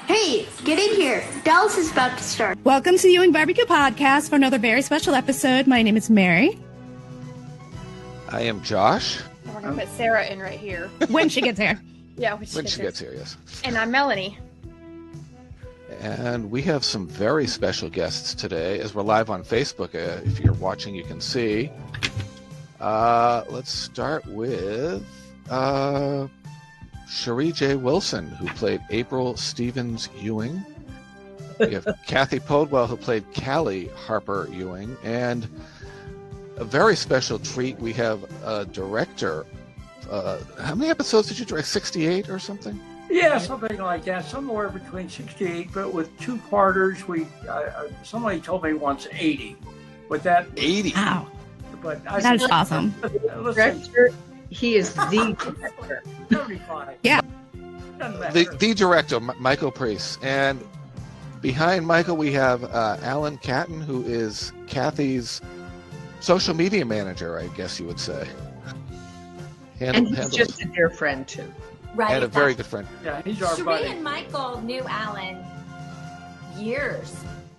Hey, get in here. Dallas is about to start. Welcome to the Ewing Barbecue Podcast for another very special episode. My name is Mary. I am Josh. And we're going to put Sarah in right here. When she gets here. Yeah, when she gets here, yes. And I'm Melanie. And we have some very special guests today, as we're live on Facebook. If you're watching, you can see. Let's start with Sheree J Wilson, who played April Stevens Ewing. We have Cathy Podewell, who played Callie Harper Ewing. And a very special treat, we have a director. How many episodes did you direct? 68 or something? Yeah, something like that. Somewhere between 68, but with two-parters. Somebody told me once 80. But that 80. Wow. But That is awesome. Director, he is the director. 75. Yeah. The director, Michael Preece. And behind Michael, we have Alan Kattan, who is Cathy's social media manager, I guess you would say. And he's just a dear friend, too. Right. And a very good friend. Yeah, he's our Sheree buddy. and Michael knew Alan years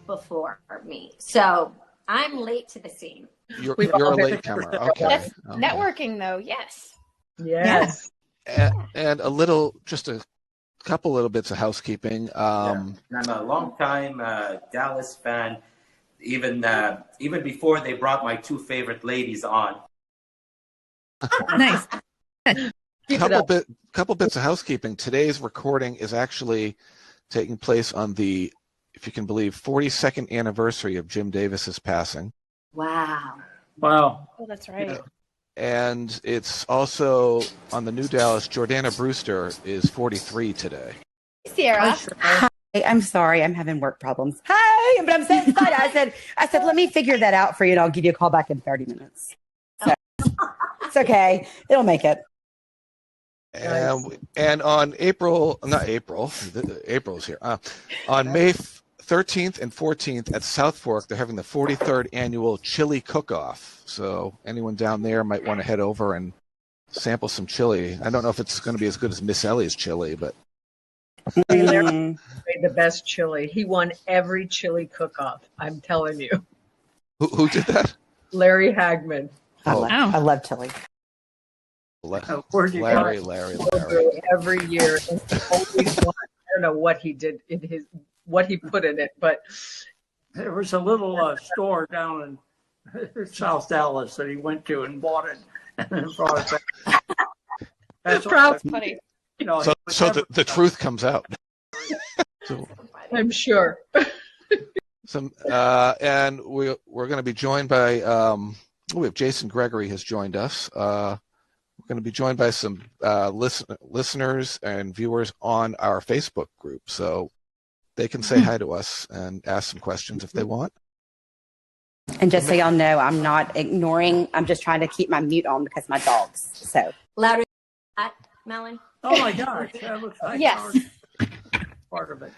before me. So I'm late to the scene. You're a latecomer. Okay. That's Okay. networking, though. Yes. Yes. And just a couple little bits of housekeeping. I'm a long-time Dallas fan, even before they brought my two favorite ladies on. Nice. Couple bits of housekeeping. Today's recording is actually taking place on the, if you can believe, 42nd anniversary of Jim Davis's passing. Wow. Wow. Oh, that's right. And it's also on the New Dallas. Jordana Brewster is 43 today. Sarah. Hi, I'm sorry. I'm having work problems. Hi, but I'm so excited. I said, let me figure that out for you, and I'll give you a call back in 30 minutes. So, it's okay. It'll make it. And on April's here. On May 13th and 14th at South Fork, they're having the 43rd annual chili cook-off. So anyone down there might want to head over and sample some chili. I don't know if it's going to be as good as Miss Ellie's chili, but Larry made the best chili. He won every chili cook-off. I'm telling you. Who did that? Larry Hagman. I love chili. Where'd you Larry. Every year. And he always won. I don't know what he did what he put in it, but There was a little store down in South Dallas that he went to and bought it and then brought it back. That's Funny. You know, So the truth comes out. So, I'm sure. and we're going to be joined by we have Jason Gregory has joined us. We're going to be joined by some listeners and viewers on our Facebook group, so they can say hi to us and ask some questions if they want. And just so y'all know, I'm not ignoring. I'm just trying to keep my mute on because my dogs. So Louder. Melon. oh my gosh, that looks like Yes. part of it.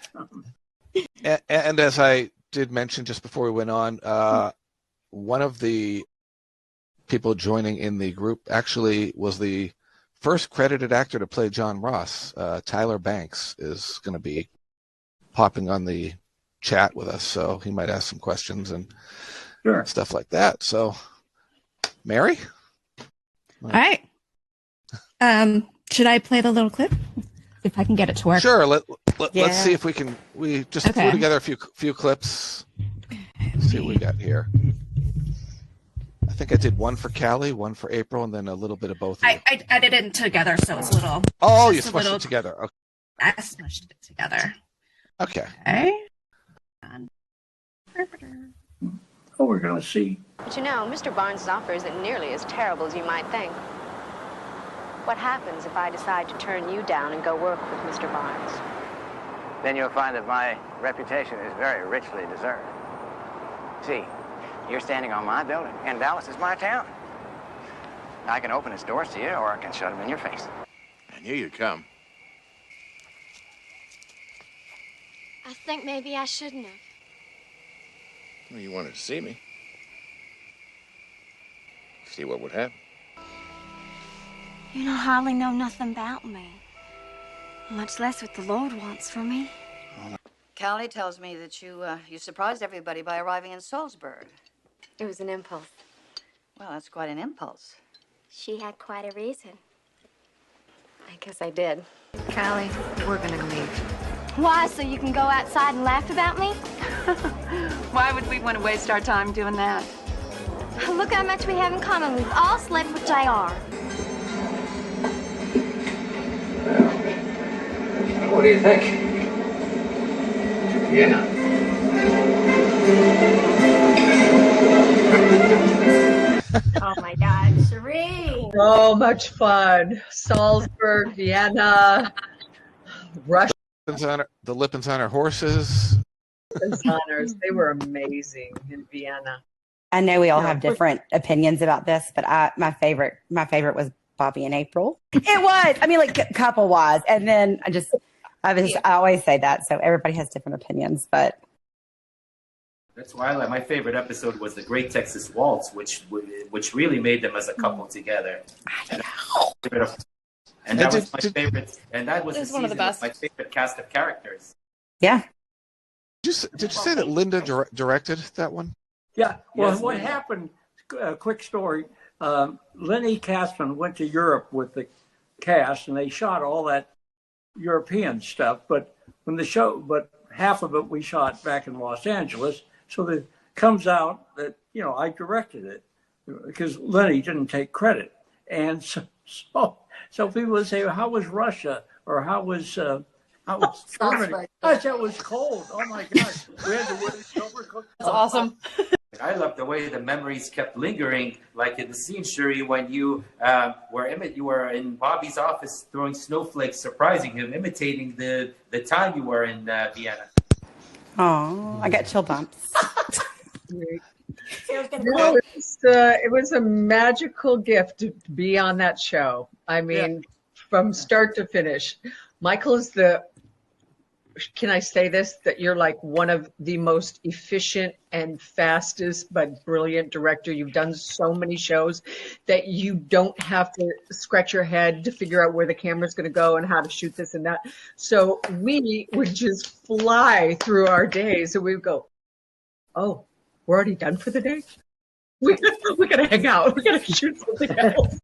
And as I did mention just before we went on, one of the people joining in the group actually was the first credited actor to play John Ross. Tyler Banks is going to be popping on the chat with us, so he might ask some questions and stuff like that. So, Mary? All right. Should I play the little clip? If I can get it to work. Sure. Let's see if we can. We just threw together a few clips. Let's see what we got here. I think I did one for Callie, one for April, and then a little bit of both of you. I edited it together, so it's a little. Oh, you smushed it together. Okay. I smushed it together. Okay. Oh, we're going to see. But you know, Mr. Barnes' offer isn't nearly as terrible as you might think. What happens if I decide to turn you down and go work with Mr. Barnes? Then you'll find that my reputation is very richly deserved. See, you're standing on my building, and Dallas is my town. I can open its doors to you, or I can shut them in your face. I knew you'd come. I think maybe I shouldn't have. Well, you wanted to see me. See what would happen. You don't hardly know nothing about me. Much less what the Lord wants for me. Callie tells me that you surprised everybody by arriving in Salzburg. It was an impulse. Well, that's quite an impulse. She had quite a reason. I guess I did. Callie, we're gonna leave. Why, so you can go outside and laugh about me? Why would we want to waste our time doing that? Look how much we have in common. We've all slept with JR. What do you think? Vienna. Oh my God, Sheree! So much fun. Salzburg, Vienna, Russia. The Lippenzahner horses. Honors. They were amazing in Vienna. I know we all have different opinions about this, but my favorite was Bobby and April. It was. I mean, like couple wise, and then I always say that, so everybody has different opinions, but. That's why my favorite episode was the Great Texas Waltz, which really made them as a couple together. And that was my favorite. And that was one of the best. My favorite cast of characters. Yeah. Did you say that Linda directed that one? Yeah. Well, Yes, what Linda. happened? Quick story. Lenny Katzman went to Europe with the cast, and they shot all that European stuff. But half of it we shot back in Los Angeles. So it comes out that I directed it because Lenny didn't take credit, and so people would say, "How was Russia?" or "How was Germany?" I said it was cold. Oh my gosh, we had to wear the overcoat. That's awesome. I love the way the memories kept lingering, like in the scene, Sheree, when you were in Bobby's office throwing snowflakes, surprising him, imitating the time you were in Vienna. Oh, I got chill bumps. It was a magical gift to be on that show. I mean, from start to finish. Michael is can I say this? That you're like one of the most efficient and fastest but brilliant director. You've done so many shows that you don't have to scratch your head to figure out where the camera's going to go and how to shoot this and that. So we would just fly through our days and we would go, oh, we're already done for the day? We got to hang out. We got to shoot something else.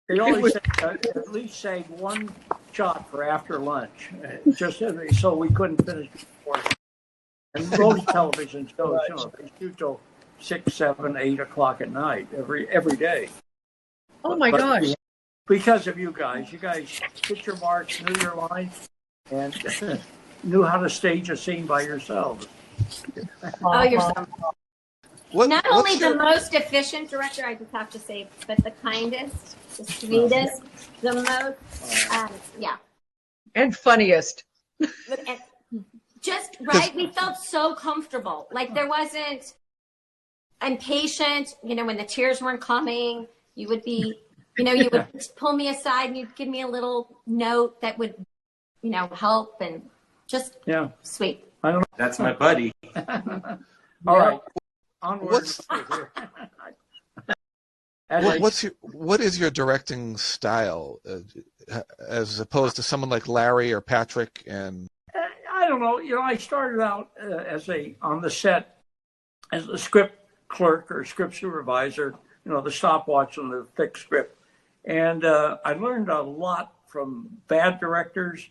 They always say, at least save one shot for after lunch, just so we couldn't finish before. And most television shows, they shoot till 6, 7, 8 o'clock at night every day. Oh my gosh! Because of you guys hit your marks, knew your lines, and knew how to stage a scene by yourselves. Oh, you're so. Not only the most efficient director, I just have to say, but the kindest, the sweetest, the most, yeah. And funniest. Just right. We felt so comfortable. Like there wasn't impatient, when the tears weren't coming, you would be, you would pull me aside and you'd give me a little note that would, help and just sweet. I don't know. That's my buddy. All right. Onward. What is your directing style as opposed to someone like Larry or Patrick? And I don't know. I started out on the set as a script clerk or script supervisor. The stopwatch on the thick script, and I learned a lot from bad directors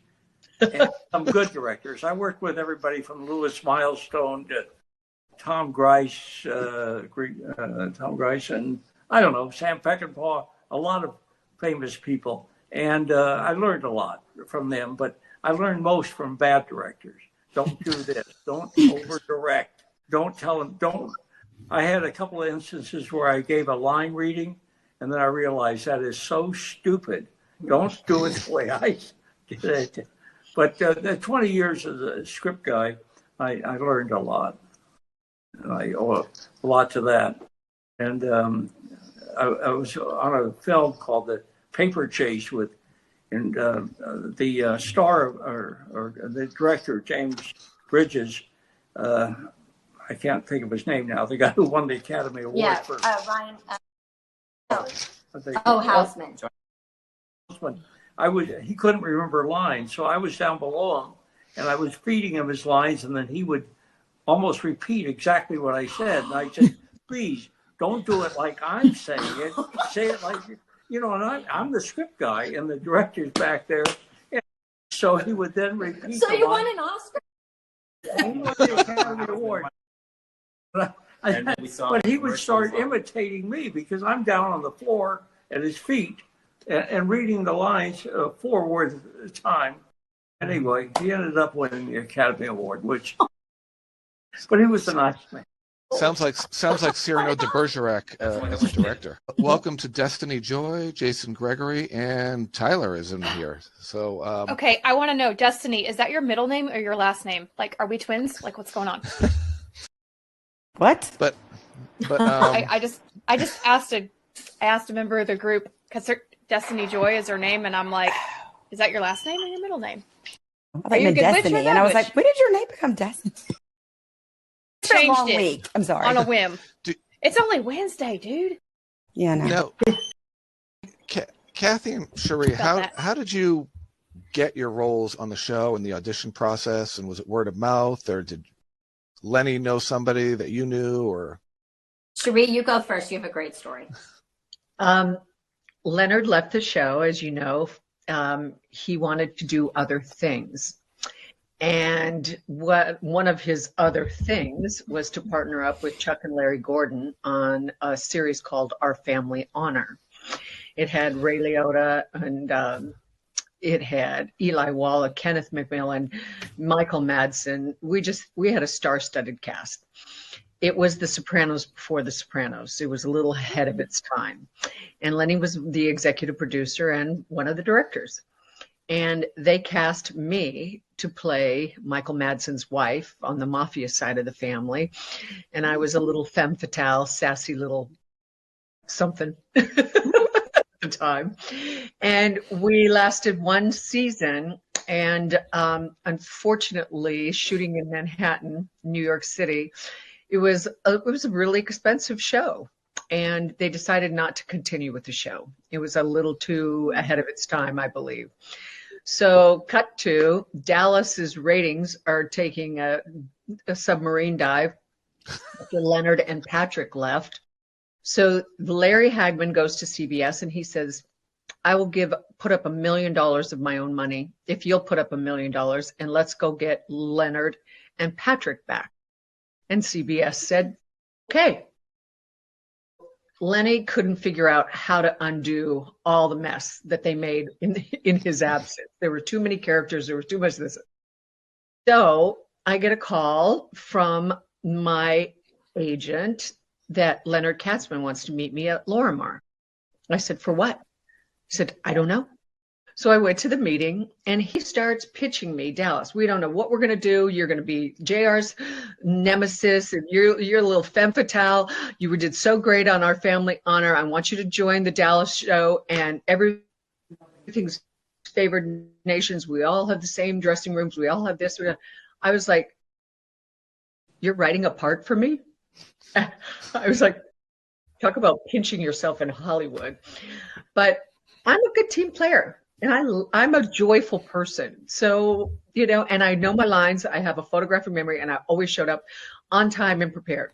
and some good directors. I worked with everybody from Louis Milestone to Tom Grice, and I don't know, Sam Peckinpah, a lot of famous people. And I learned a lot from them, but I learned most from bad directors. Don't do this. Don't over-direct. Don't tell them. I had a couple of instances where I gave a line reading, and then I realized that is so stupid. Don't do it the way I did it. But the 20 years as a script guy, I learned a lot. I owe a lot to that. And I was on a film called The Paper Chase the star or the director, James Bridges. I can't think of his name now. The guy who won the Academy Award for Ryan. Houseman. he couldn't remember lines, so I was down below him, and I was feeding him his lines, and then he would almost repeat exactly what I said. And I said, please, don't do it like I'm saying it. Say it like, and I'm the script guy, and the director's back there. And so he would then repeat. So you won an Oscar? He won the Academy Award. But he would start imitating me because I'm down on the floor at his feet and reading the lines 4 words at a time. Anyway, he ended up winning the Academy Award, but he was a nice man. Sounds like Cyrano de Bergerac as a director. Welcome to Destiny Joy, Jason Gregory, and Tyler is in here. So okay, I want to know, Destiny, is that your middle name or your last name? Like, are we twins? Like, what's going on? What? But I just asked a member of the group because Destiny Joy is her name, and I'm like, is that your last name or your middle name? I thought you meant Destiny, and I was like, when did your name become Destiny? It's a long week. I'm sorry. On a whim. It's only Wednesday, dude. Yeah, no. Cathy and Sheree, how did you get your roles on the show and the audition process? And was it word of mouth, or did Lenny know somebody that you knew? Or Sheree, you go first. You have a great story. Leonard left the show, as you know. He wanted to do other things. And one of his other things was to partner up with Chuck and Larry Gordon on a series called Our Family Honor. It had Ray Liotta and it had Eli Wallach, Kenneth McMillan, Michael Madsen. We had a star-studded cast. It was The Sopranos before The Sopranos. It was a little ahead of its time. And Lenny was the executive producer and one of the directors. And they cast me to play Michael Madsen's wife on the mafia side of the family. And I was a little femme fatale, sassy little something at the time. And we lasted 1 season. And unfortunately, shooting in Manhattan, New York City, it was a really expensive show. And they decided not to continue with the show. It was a little too ahead of its time, I believe. So cut to Dallas's ratings are taking a submarine dive after Leonard and Patrick left. So Larry Hagman goes to CBS and he says, I will put up $1 million of my own money if you'll put up $1 million and let's go get Leonard and Patrick back. And CBS said, okay. Lenny couldn't figure out how to undo all the mess that they made in his absence. There were too many characters. There was too much of this. So I get a call from my agent that Leonard Katzman wants to meet me at Lorimar. I said, for what? He said, I don't know. So I went to the meeting and he starts pitching me, Dallas, we don't know what we're going to do. You're going to be JR's nemesis and you're a little femme fatale. You did so great on Our Family Honor. I want you to join the Dallas show and everything's favored nations. We all have the same dressing rooms. We all have this. I was like, you're writing a part for me? I was like, talk about pinching yourself in Hollywood. But I'm a good team player. And I'm a joyful person. So, and I know my lines. I have a photographic memory and I always showed up on time and prepared.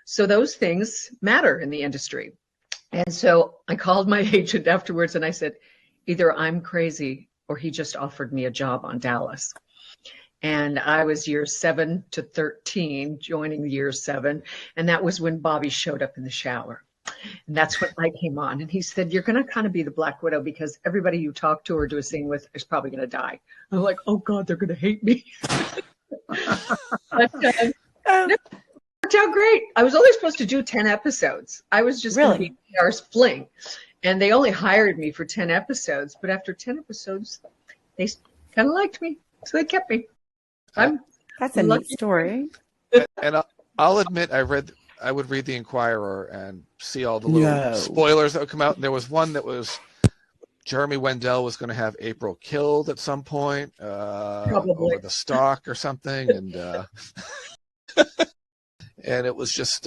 So those things matter in the industry. And so I called my agent afterwards and I said, either I'm crazy or he just offered me a job on Dallas. And I was years 7 to 13, joining year 7. And that was when Bobby showed up in the shower. And that's when I came on. And he said, you're going to kind of be the Black Widow because everybody you talk to or do a scene with is probably going to die. I'm like, oh, God, they're going to hate me. But it worked out great. I was only supposed to do 10 episodes. I was just going to be PR's fling. And they only hired me for 10 episodes. But after 10 episodes, they kind of liked me. So they kept me. That's a neat story. And I'll admit, I would read the Inquirer and see all the little spoilers that would come out. And there was one that was Jeremy Wendell was going to have April killed at some point over the stalk or something. And and it was just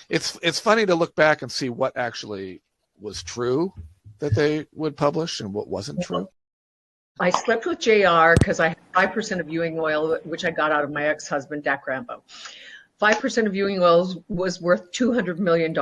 it's funny to look back and see what actually was true that they would publish and what wasn't true. I slept with JR because I had 5% of Ewing oil, which I got out of my ex-husband, Dak Rambo. 5% of Ewing oil was worth $200 million.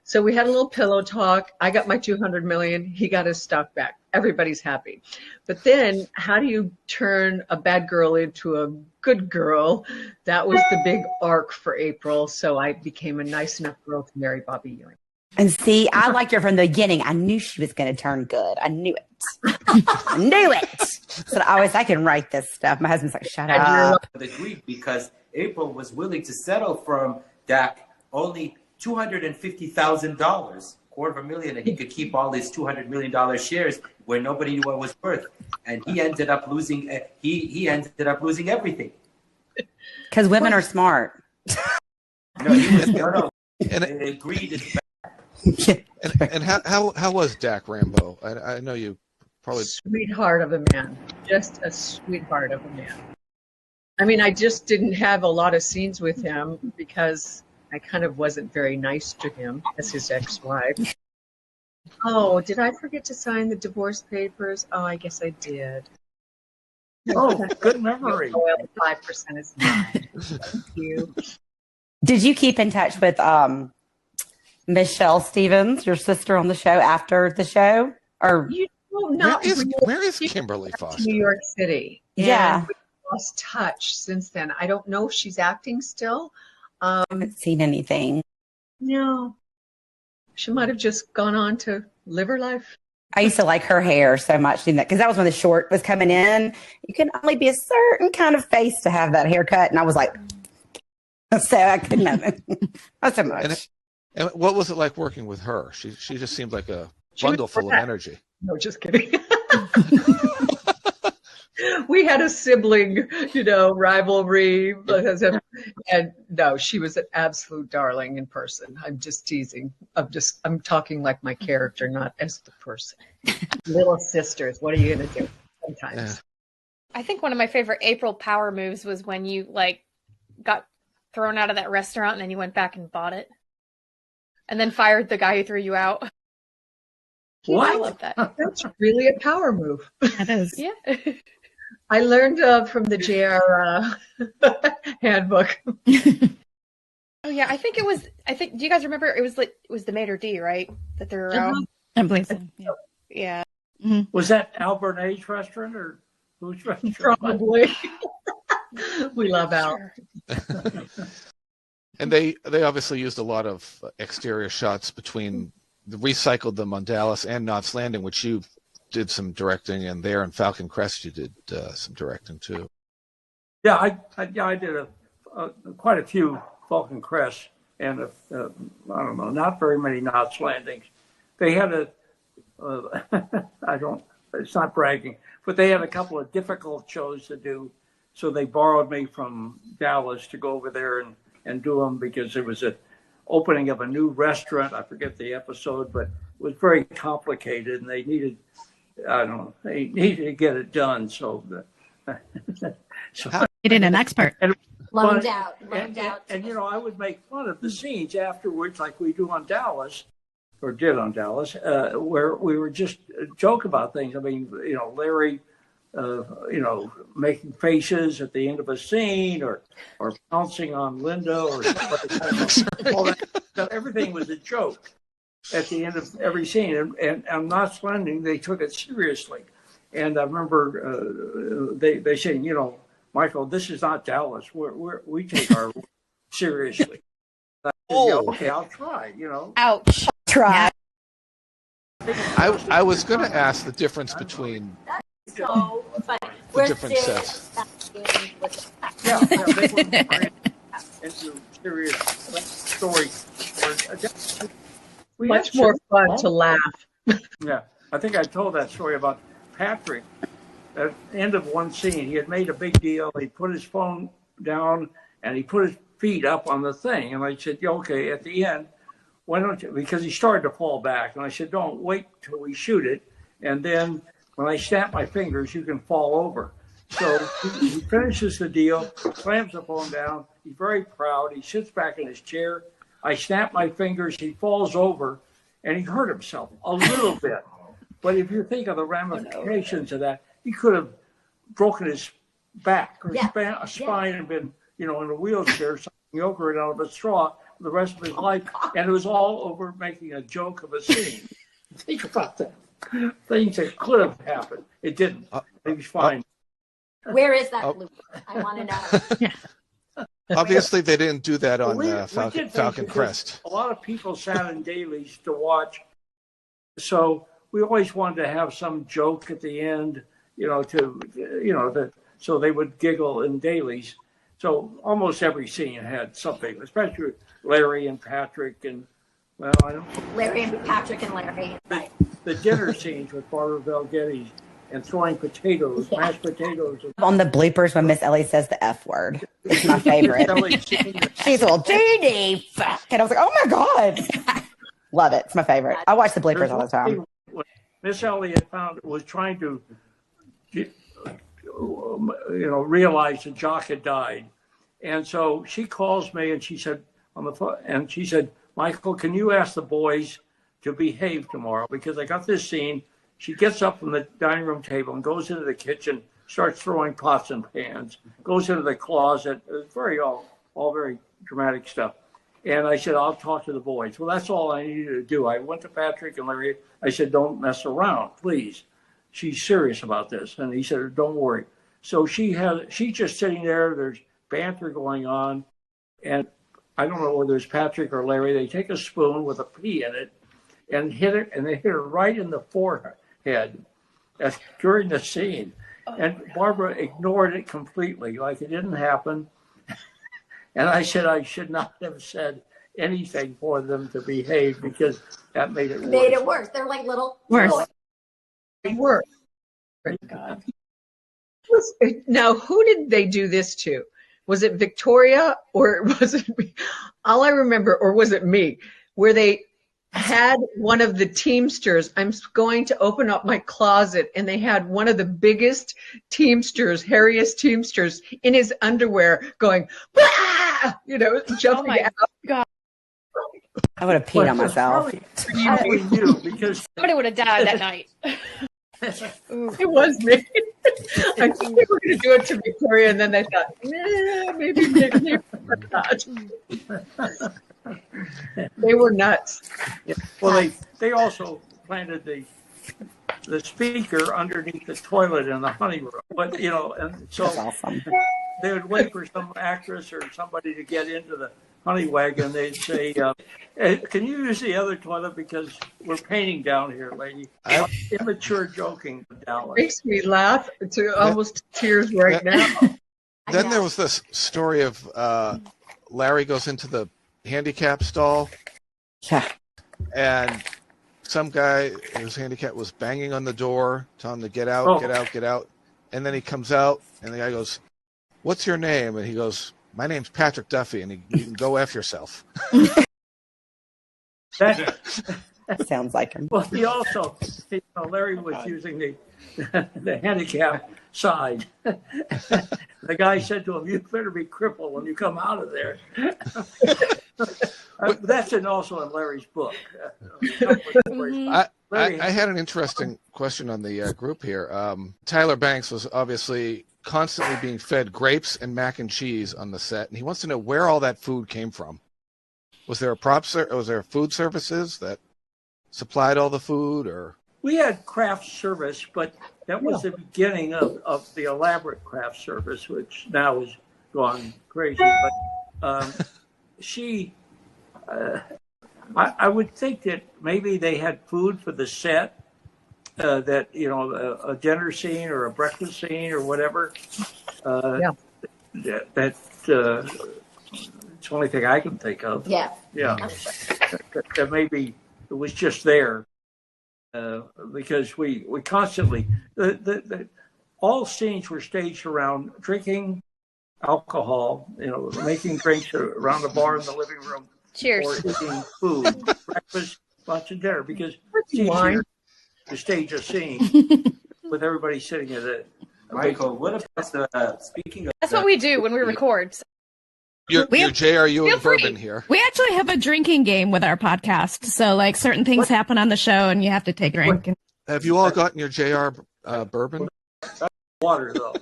So we had a little pillow talk. I got my $200 million. He got his stock back. Everybody's happy. But then how do you turn a bad girl into a good girl? That was the big arc for April. So I became a nice enough girl to marry Bobby Ewing. And see, I liked her from the beginning. I knew she was going to turn good. I knew it. I knew it. So I can write this stuff. My husband's like, shut up. Agreed, because April was willing to settle from Dak only $250,000, $250,000, and he could keep all his $200 million shares where nobody knew what it was worth. And he ended up losing. He ended up losing everything. Because women are smart. No. And greed is bad. And how was Dak Rambo? I know you probably sweetheart of a man, just a sweetheart of a man. I mean, I just didn't have a lot of scenes with him because I kind of wasn't very nice to him as his ex-wife. Oh, did I forget to sign the divorce papers? Oh, I guess I did. Oh, good memory. 5% is mine. Thank you. Did you keep in touch with Michelle Stevens, your sister on the show, after the show? Or where is Kimberly Foster? New York City. Yeah. And we lost touch since then. I don't know if she's acting still. I haven't seen anything. No. She might have just gone on to live her life. I used to like her hair so much, because that was when the short was coming in. You can only be a certain kind of face to have that haircut. And I was like, so I couldn't have it. Not so much. And what was it like working with her? She just seemed like a bundle full of energy. No, just kidding. We had a sibling, rivalry. And no, she was an absolute darling in person. I'm just teasing. I'm talking like my character, not as the person. Little sisters, what are you going to do sometimes? Yeah. I think one of my favorite April power moves was when you got thrown out of that restaurant and then you went back and bought it. And then fired the guy who threw you out. What? I love that. That's really a power move. That is. Yeah. I learned from the JR handbook. Oh yeah, I think do you guys remember it was the Mater D, right? That threw her out? I believe so. Yeah. Yeah. Mm-hmm. Was that Albernade's restaurant or whose restaurant? Probably. We love Al. And they obviously used a lot of exterior shots between recycled them on Dallas and Knots Landing, which you did some directing, and there in Falcon Crest you did some directing too. Yeah, I did quite a few Falcon Crest and I don't know, not very many Knots Landings. They had it's not bragging, but they had a couple of difficult shows to do, so they borrowed me from Dallas to go over there and do them because it was an opening of a new restaurant. I forget the episode, but it was very complicated, and they needed to get it done. So You did an expert. Loaned out. And I would make fun of the scenes afterwards, like we do on Dallas, or did on Dallas, where we were just joke about things. I mean, Larry, making faces at the end of a scene, or pouncing on Linda, or something like that. All that. So everything was a joke at the end of every scene. And on Knots Landing, they took it seriously. And I remember they saying, Michael, this is not Dallas. We take our seriously. Okay, I'll try. Ouch. Try. I was going to ask the difference between So funny. the different sets. Yeah, they were into serious story. Much more fun to laugh. Yeah, I think I told that story about Patrick. At the end of one scene, he had made a big deal. He put his phone down and he put his feet up on the thing. And I said, okay, at the end, why don't you, because he started to fall back. And I said, don't wait till we shoot it. And then when I snap my fingers, you can fall over. So he finishes the deal, slams the phone down. He's very proud. He sits back in his chair. I snap my fingers. He falls over and he hurt himself a little bit. But if you think of the ramifications of that, he could have broken his back or spine and been, in a wheelchair, sucking yogurt out of a straw for the rest of his life. And it was all over making a joke of a scene. Think about that. Things that could have happened. It didn't. He was fine. Where is that blooper? I want to know. Obviously, they didn't do that on Falcon Crest. A lot of people sat in dailies to watch. So we always wanted to have some joke at the end, so they would giggle in dailies. So almost every scene had something, especially Larry and Patrick and, I don't. Larry and Patrick and Larry. Right. The dinner scenes with Barbara Bel Geddes and throwing potatoes, mashed potatoes. On the bloopers when Miss Ellie says the F word. It's my favorite. She's all, Judy, fuck. And I was like, oh my God. Love it. It's my favorite. I watch the bloopers all the time. Miss Elliott was trying to, realize that Jock had died. And so she calls me and she said, Michael, can you ask the boys to behave tomorrow? Because I got this scene. She gets up from the dining room table and goes into the kitchen, starts throwing pots and pans, goes into the closet. It was all very dramatic stuff. And I said, I'll talk to the boys. Well, that's all I needed to do. I went to Patrick and Larry. I said, don't mess around, please. She's serious about this. And he said, don't worry. So she's just sitting there. There's banter going on. And I don't know whether it's Patrick or Larry. They take a spoon with a pea in it and hit it. And they hit her right in the forehead during the scene. And Barbara ignored it completely, like it didn't happen. And I said I should not have said anything for them to behave because that made it worse. They're like little worse. Worse. God. Now, who did they do this to? Was it Victoria or was it me? All I remember, or was it me, where they had one of the Teamsters. I'm going to open up my closet, and they had one of the biggest Teamsters, hairiest Teamsters, in his underwear going, ah! Jumping out. God. I would have peed on myself. Because somebody would have died that night. It was me. I think they were going to do it to Victoria, and then they thought, maybe not. They were nuts. Yeah. Well, they also planted the speaker underneath the toilet in the honey room. But and so awesome. They would wait for some actress or somebody to get into the honey wagon. They'd say, hey, "Can you use the other toilet because we're painting down here, lady?" Immature joking, Dallas. Makes me laugh to almost tears right now. Then there was this story of Larry goes into the handicap stall. Yeah. And some guy whose handicap was banging on the door, telling him to get out, get out. And then he comes out, and the guy goes, "What's your name?" And he goes, "My name's Patrick Duffy," and you can go F yourself. That sounds like him. Well, he also, Larry was using the handicap side. The guy said to him, "You better be crippled when you come out of there." That's also in Larry's book. I had an interesting question on the group here. Tyler Banks was obviously constantly being fed grapes and mac and cheese on the set, and he wants to know where all that food came from. Was there was there food services that supplied all the food, or? We had craft service, but that was the beginning of the elaborate craft service, which now has gone crazy. But I would think that maybe they had food for the set, that a dinner scene or a breakfast scene or whatever. That's the only thing I can think of. Yeah. That maybe it was just there. Because we constantly all scenes were staged around drinking alcohol, making drinks around the bar in the living room. Cheers. Or eating food, breakfast, lunch, and dinner. Because it's easier to stage a scene with everybody sitting at it. Michael, what about speaking of? That's what we do when we record. Your JRU and bourbon here. We actually have a drinking game with our podcast. So, like, certain things happen on the show, and you have to take a drink. Have you all gotten your JR bourbon? water, though.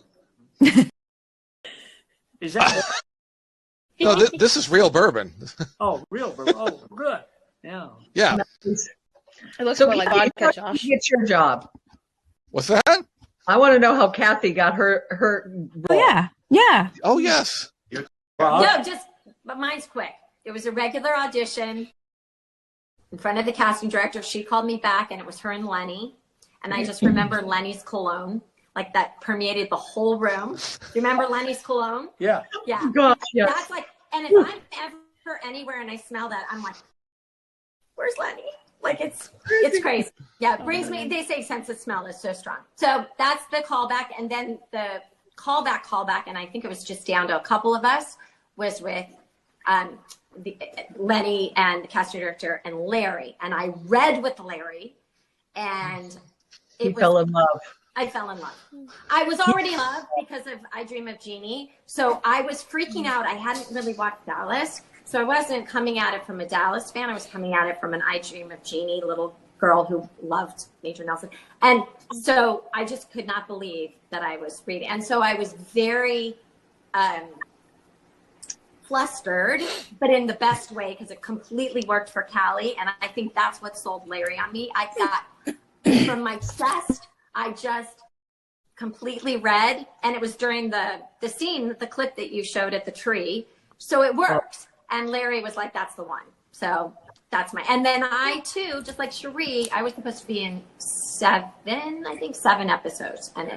Is that? No, this is real bourbon. Oh, real bourbon. Oh, good. Yeah. Yeah. It looks So more like Kathy, vodka, how did Josh. you get your job? What's that? I want to know how Kathy got her role. Yeah. Oh, yes. No, but mine's quick. It was a regular audition in front of the casting director. She called me back, and it was her and Lenny. And I just remember Lenny's cologne, like that permeated the whole room. Do you remember Lenny's cologne? Yeah. Yeah. Gosh, yes. That's like, and if I'm ever anywhere and I smell that, I'm like, where's Lenny? Like it's crazy. Yeah, it brings me, they say sense of smell is so strong. So that's the callback. And then the callback, and I think it was just down to a couple of us, was with Lenny and the casting director and Larry. And I read with Larry, and You fell in love. I fell in love. I was already in love because of I Dream of Jeannie. So I was freaking out. I hadn't really watched Dallas. So I wasn't coming at it from a Dallas fan. I was coming at it from an I Dream of Jeannie little girl who loved Major Nelson. And so I just could not believe that I was reading. And so I was very flustered, but in the best way, because it completely worked for Callie. And I think that's what sold Larry on me. I got from my chest, I just completely read. And it was during the scene, the clip that you showed at the tree. So it works. And Larry was like, that's the one. So that's and then I too, just like Sheree, I was supposed to be in 7 episodes. And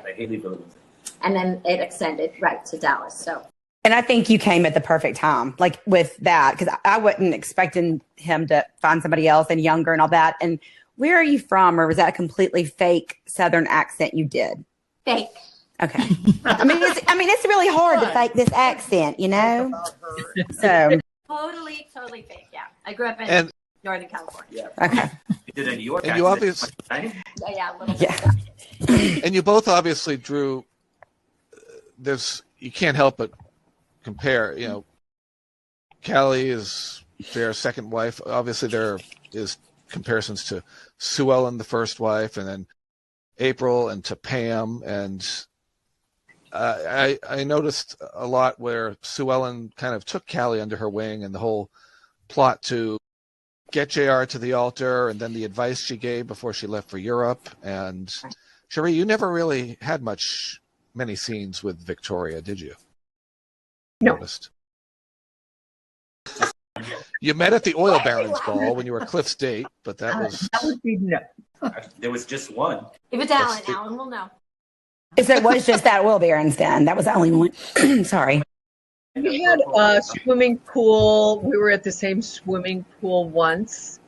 then it extended right to Dallas. So. And I think you came at the perfect time, like with that, because I wasn't expecting him to find somebody else and younger and all that. And where are you from? Or was that a completely fake Southern accent you did? Fake. Okay. I mean, it's really hard to fake this accent, you know? So. Totally fake. Yeah. I grew up in Northern California. Yeah. Okay. You did a New York And you accent. Yeah, a little bit. And you both obviously drew, you can't help but compare, you know, Callie is their second wife. Obviously there is comparisons to Sue Ellen, the first wife, and then April, and to Pam. And I noticed a lot where Sue Ellen kind of took Callie under her wing, and the whole plot to get JR to the altar, and then the advice she gave before she left for Europe. And Sheree, you never really had many scenes with Victoria, did you? No. Noticed. You met at the oil baron's ball when you were Cliff's date, but that would be no. There was just one. If it's Alan, Alan will know. If it was just that Will Barron's then, that was the only one. Sorry. We had a swimming pool. We were at the same swimming pool once.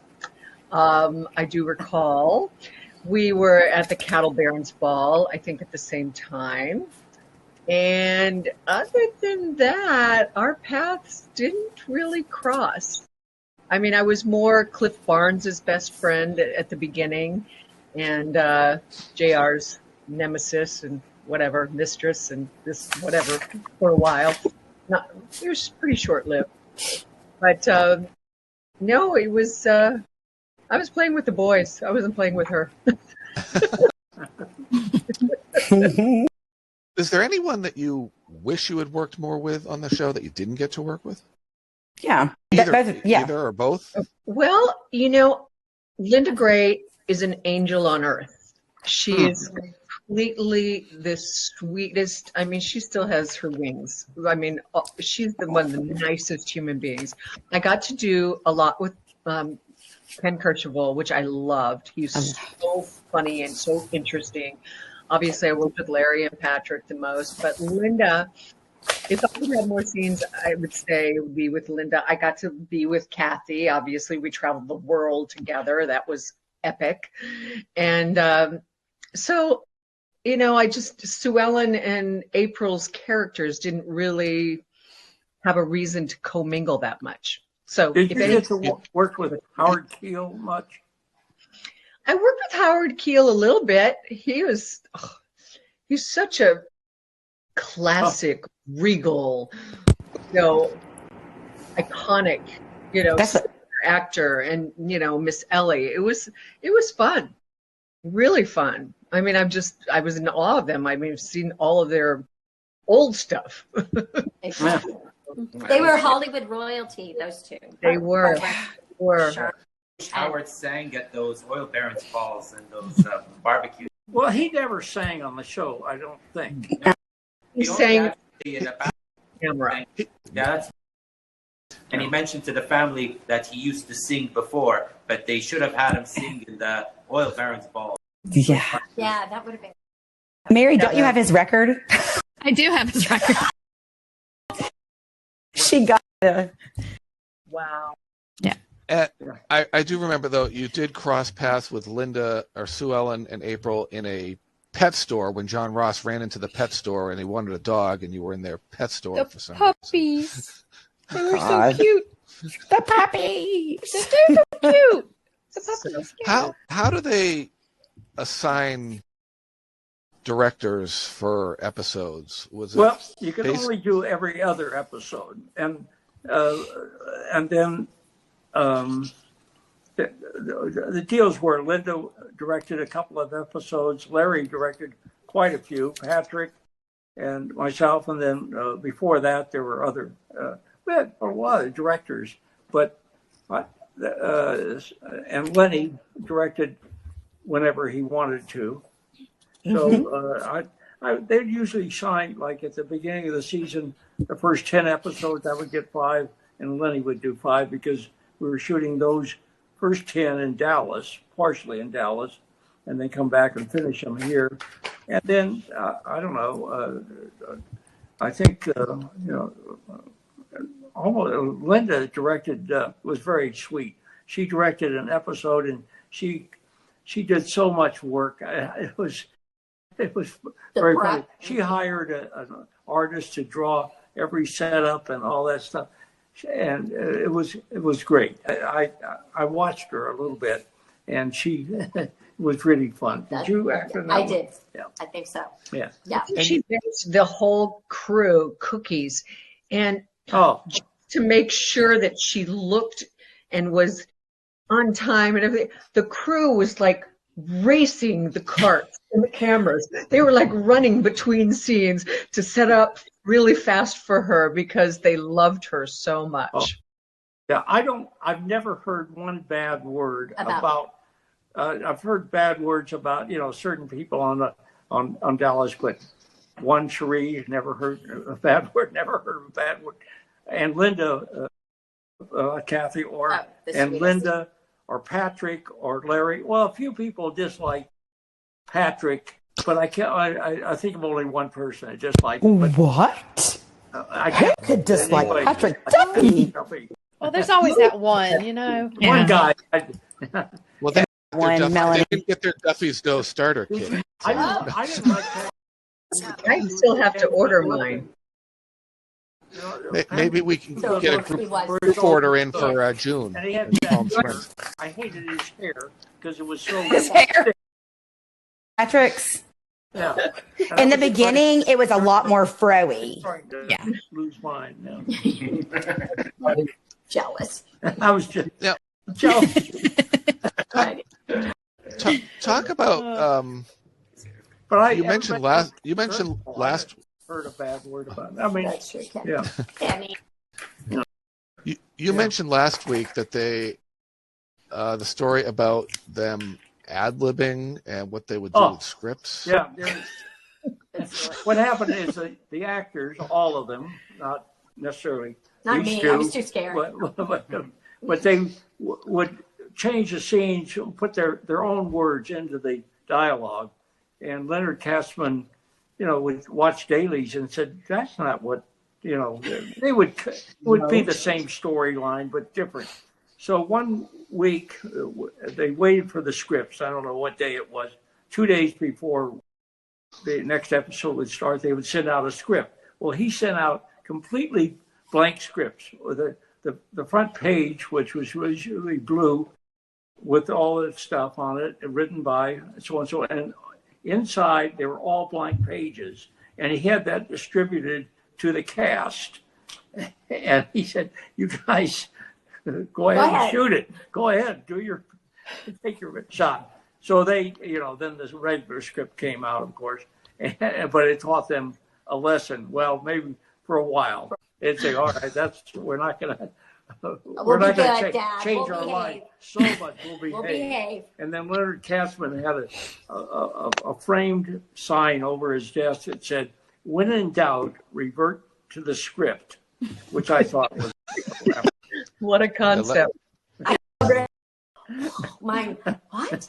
I do recall. We were at the Cattle Barons Ball, I think at the same time. And other than that, our paths didn't really cross. I mean, I was more Cliff Barnes's best friend at the beginning, and JR's nemesis and whatever, mistress and this whatever for a while. It was pretty short-lived. But no, it was, I was playing with the boys. I wasn't playing with her. Is there anyone that you wish you had worked more with on the show that you didn't get to work with? Yeah. Either or both? Well, you know, Linda Gray is an angel on earth. She is completely the sweetest. I mean, she still has her wings. I mean, she's one of the nicest human beings. I got to do a lot with Ken Kercheval, which I loved. He's so funny and so interesting. Obviously, I worked with Larry and Patrick the most, but Linda, if I could have more scenes, I would say it would be with Linda. I got to be with Cathy. Obviously, we traveled the world together. That was epic. And so, you know, Sue Ellen and April's characters didn't really have a reason to commingle that much. So, did you get to work with Howard Keel much? I worked with Howard Keel a little bit. He's such a classic, regal, you know, iconic, you know, actor, and you know, Miss Ellie. It was fun, really fun. I mean, I was in awe of them. I mean, I've seen all of their old stuff. Exactly. They were Hollywood royalty, those two. They were. Sure. Howard sang at those oil barons' balls and those barbecues. Well, he never sang on the show, I don't think. He sang in the back. camera. Yeah, that's, and he mentioned to the family that he used to sing before, but they should have had him sing in the oil barons' ball. Yeah. Yeah, that would have been. Mary, don't you have his record? I do have his record. She got it. Wow. I do remember, though, you did cross paths with Linda or Sue Ellen and April in a pet store when John Ross ran into the pet store and he wanted a dog, and you were in their pet store for some Puppies. They were so God. cute. The puppies. They're so cute. The puppies. How do they assign directors for episodes? Was it Well, you can only do every other episode, and then the deals were Linda directed a couple of episodes, Larry directed quite a few, Patrick and myself, and then before that there were other we had a lot of directors, but and Lenny directed whenever he wanted to. So they'd usually sign, like at the beginning of the season, the first 10 episodes, I would get 5, and Lenny would do 5 because we were shooting those first 10 in Dallas, partially in Dallas, and then come back and finish them here. And then, I don't know, I think, Linda directed, was very sweet. She directed an episode, and she did so much work. It was very funny. She hired an artist to draw every setup and all that stuff, and it was great. I watched her a little bit, and it was really fun. Did you act on that? I one? did. Yeah. I think so. Yeah. Yeah. She baked the whole crew cookies, and to make sure that she looked and was on time and everything. The crew was like racing the carts and the cameras. They were like running between scenes to set up really fast for her because they loved her so much. Oh. Yeah, I've never heard one bad word about I've heard bad words about, certain people on Dallas, but one, Sheree, never heard a bad word, never heard of a bad word. And Linda, Cathy, Linda, or Patrick, or Larry. Well, a few people dislike Patrick, but I think of only one person that disliked him. What? I could dislike Patrick Duffy. Well, there's always that one, One guy. Well, they Melanie. didn't get their Duffy's Dough starter kit. I didn't like that. I still have to order mine. Maybe we can get a group order in for June. And he had Palm Springs. I hated his hair because it was so. His hair. Patrick's. Yeah. In the beginning, it was a lot more fro-y. Yeah. Lose mine now. Jealous. I was just jealous. Talk about. But you mentioned last. Heard a bad word about it. I mean, that's true, Ken. Yeah. You mentioned last week that the story about them ad-libbing and what they would do with scripts. Yeah. What happened is the actors, all of them, not necessarily not these me. two, I was too scared. But they would change the scenes, put their own words into the dialogue, and Leonard Katzman, would watch dailies and said, that's not what, they would be the same storyline, but different. So one week they waited for the scripts. I don't know what day it was. 2 days before the next episode would start, they would send out a script. Well, he sent out completely blank scripts. The front page, which was usually blue with all the stuff on it, written by so and so, and inside, they were all blank pages, and he had that distributed to the cast. And he said, "You guys, go ahead and shoot it. Go ahead, take your shot." So they, then this regular script came out, of course, but it taught them a lesson. Well, maybe for a while, they'd say, "All right, we're not going to change our line so much. We'll behave." And then Leonard Katzman had a framed sign over his desk that said, "When in doubt, revert to the script," which I thought was what a concept. Mine, what?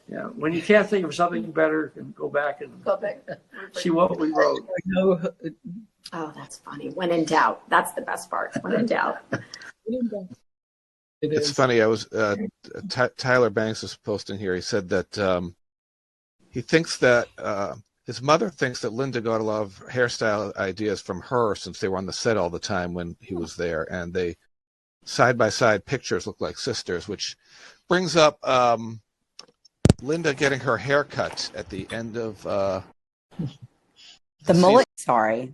Yeah, when you can't think of something better, go back and see what we wrote. Oh, that's funny. When in doubt. That's the best part. When in doubt. It's funny. I was Tyler Banks was posting here. He said that he thinks that his mother thinks that Linda got a lot of hairstyle ideas from her since they were on the set all the time when he was there, and they side-by-side pictures look like sisters, which brings up Linda getting her hair cut at the end of the mullet. Sorry.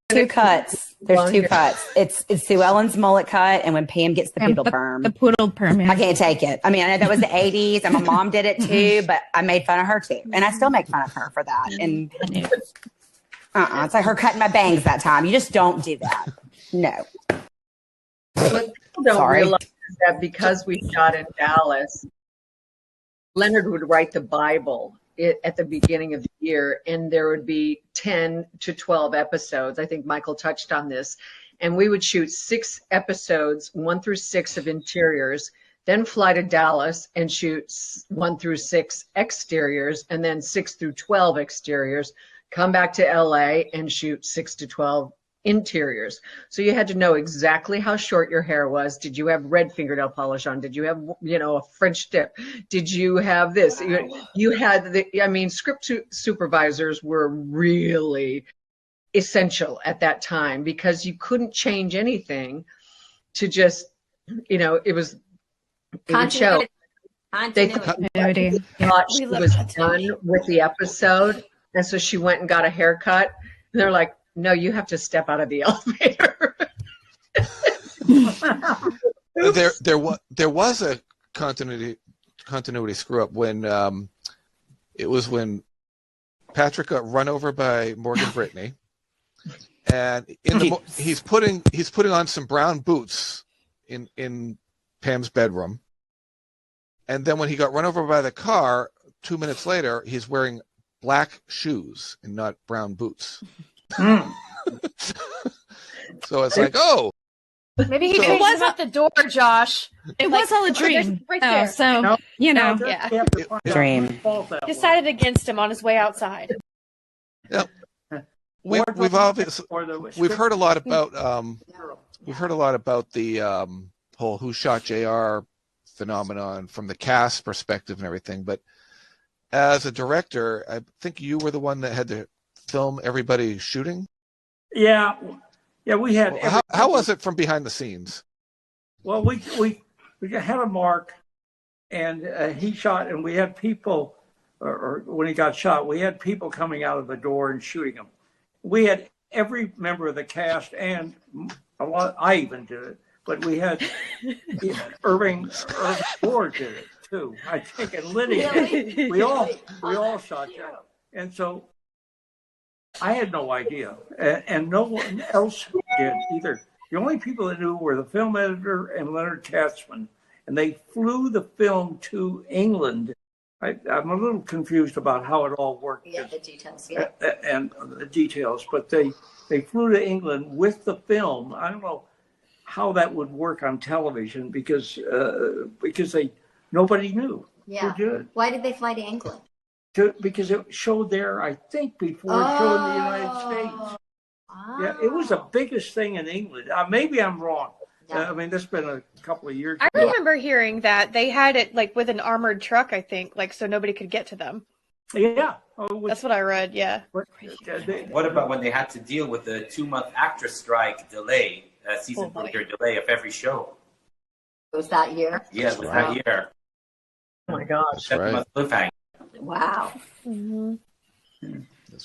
Two cuts. There's two cuts. It's Sue Ellen's mullet cut, and when Pam gets the poodle perm. The poodle perm. Yeah. I can't take it. I mean, I know that was the 80s, and my mom did it too, but I made fun of her too, and I still make fun of her for that. And it's like her cutting my bangs that time. You just don't do that. No. But people don't realize that because we shot in Dallas, Leonard would write the Bible at the beginning of the year, and there would be 10 to 12 episodes. I think Michael touched on this. And we would shoot 6 episodes, 1 through 6 of interiors, then fly to Dallas and shoot 1 through 6 exteriors, and then 6 through 12 exteriors, come back to LA and shoot 6 to 12 interiors. So you had to know exactly how short your hair was. Did you have red fingernail polish on? Did you have, a French tip? Did you have this? You had script supervisors were really essential at that time because you couldn't change anything to just, it was, it would show. They thought she was done with the episode. And so she went and got a haircut. And they're like, "No, you have to step out of the elevator." There was a continuity screw up when it was when Patrick got run over by Morgan Brittany, and he's putting on some brown boots in Pam's bedroom, and then when he got run over by the car 2 minutes later, he's wearing black shoes and not brown boots. So it's like, oh, maybe he was at the door, Josh. It was all a dream. Right there. So yeah, dream. Decided against him on his way outside. Yep. We've heard a lot about the whole Who Shot JR phenomenon from the cast perspective and everything, but as a director, I think you were the one that had to film everybody shooting. Yeah, we had. How was it from behind the scenes? Well, we had a mark, and he shot, and we had people, or when he got shot, we had people coming out of the door and shooting him. We had every member of the cast, and a lot. I even did it, but we had Irving Ford did it too. I think, and Lydia. Really? We all shot that, and so. I had no idea, and no one else did either. The only people that knew were the film editor and Leonard Katzman, and they flew the film to England. I'm a little confused about how it all worked. Yeah, the details. Yeah, and the details, but they flew to England with the film. I don't know how that would work on television because nobody knew. Yeah. Who did. Why did they fly to England? Because it showed there, I think, before it showed in the United States. Oh. Yeah, it was the biggest thing in England. Maybe I'm wrong. Yeah. This has been a couple of years ago. I remember hearing that they had it like with an armored truck, I think, like so nobody could get to them. Yeah. That's what I read, yeah. What about when they had to deal with the 2-month actress strike delay, season premiere delay of every show? It was that year? Yeah, it was that year. Oh my gosh. 7-month cliffhanger. Wow. Mm-hmm.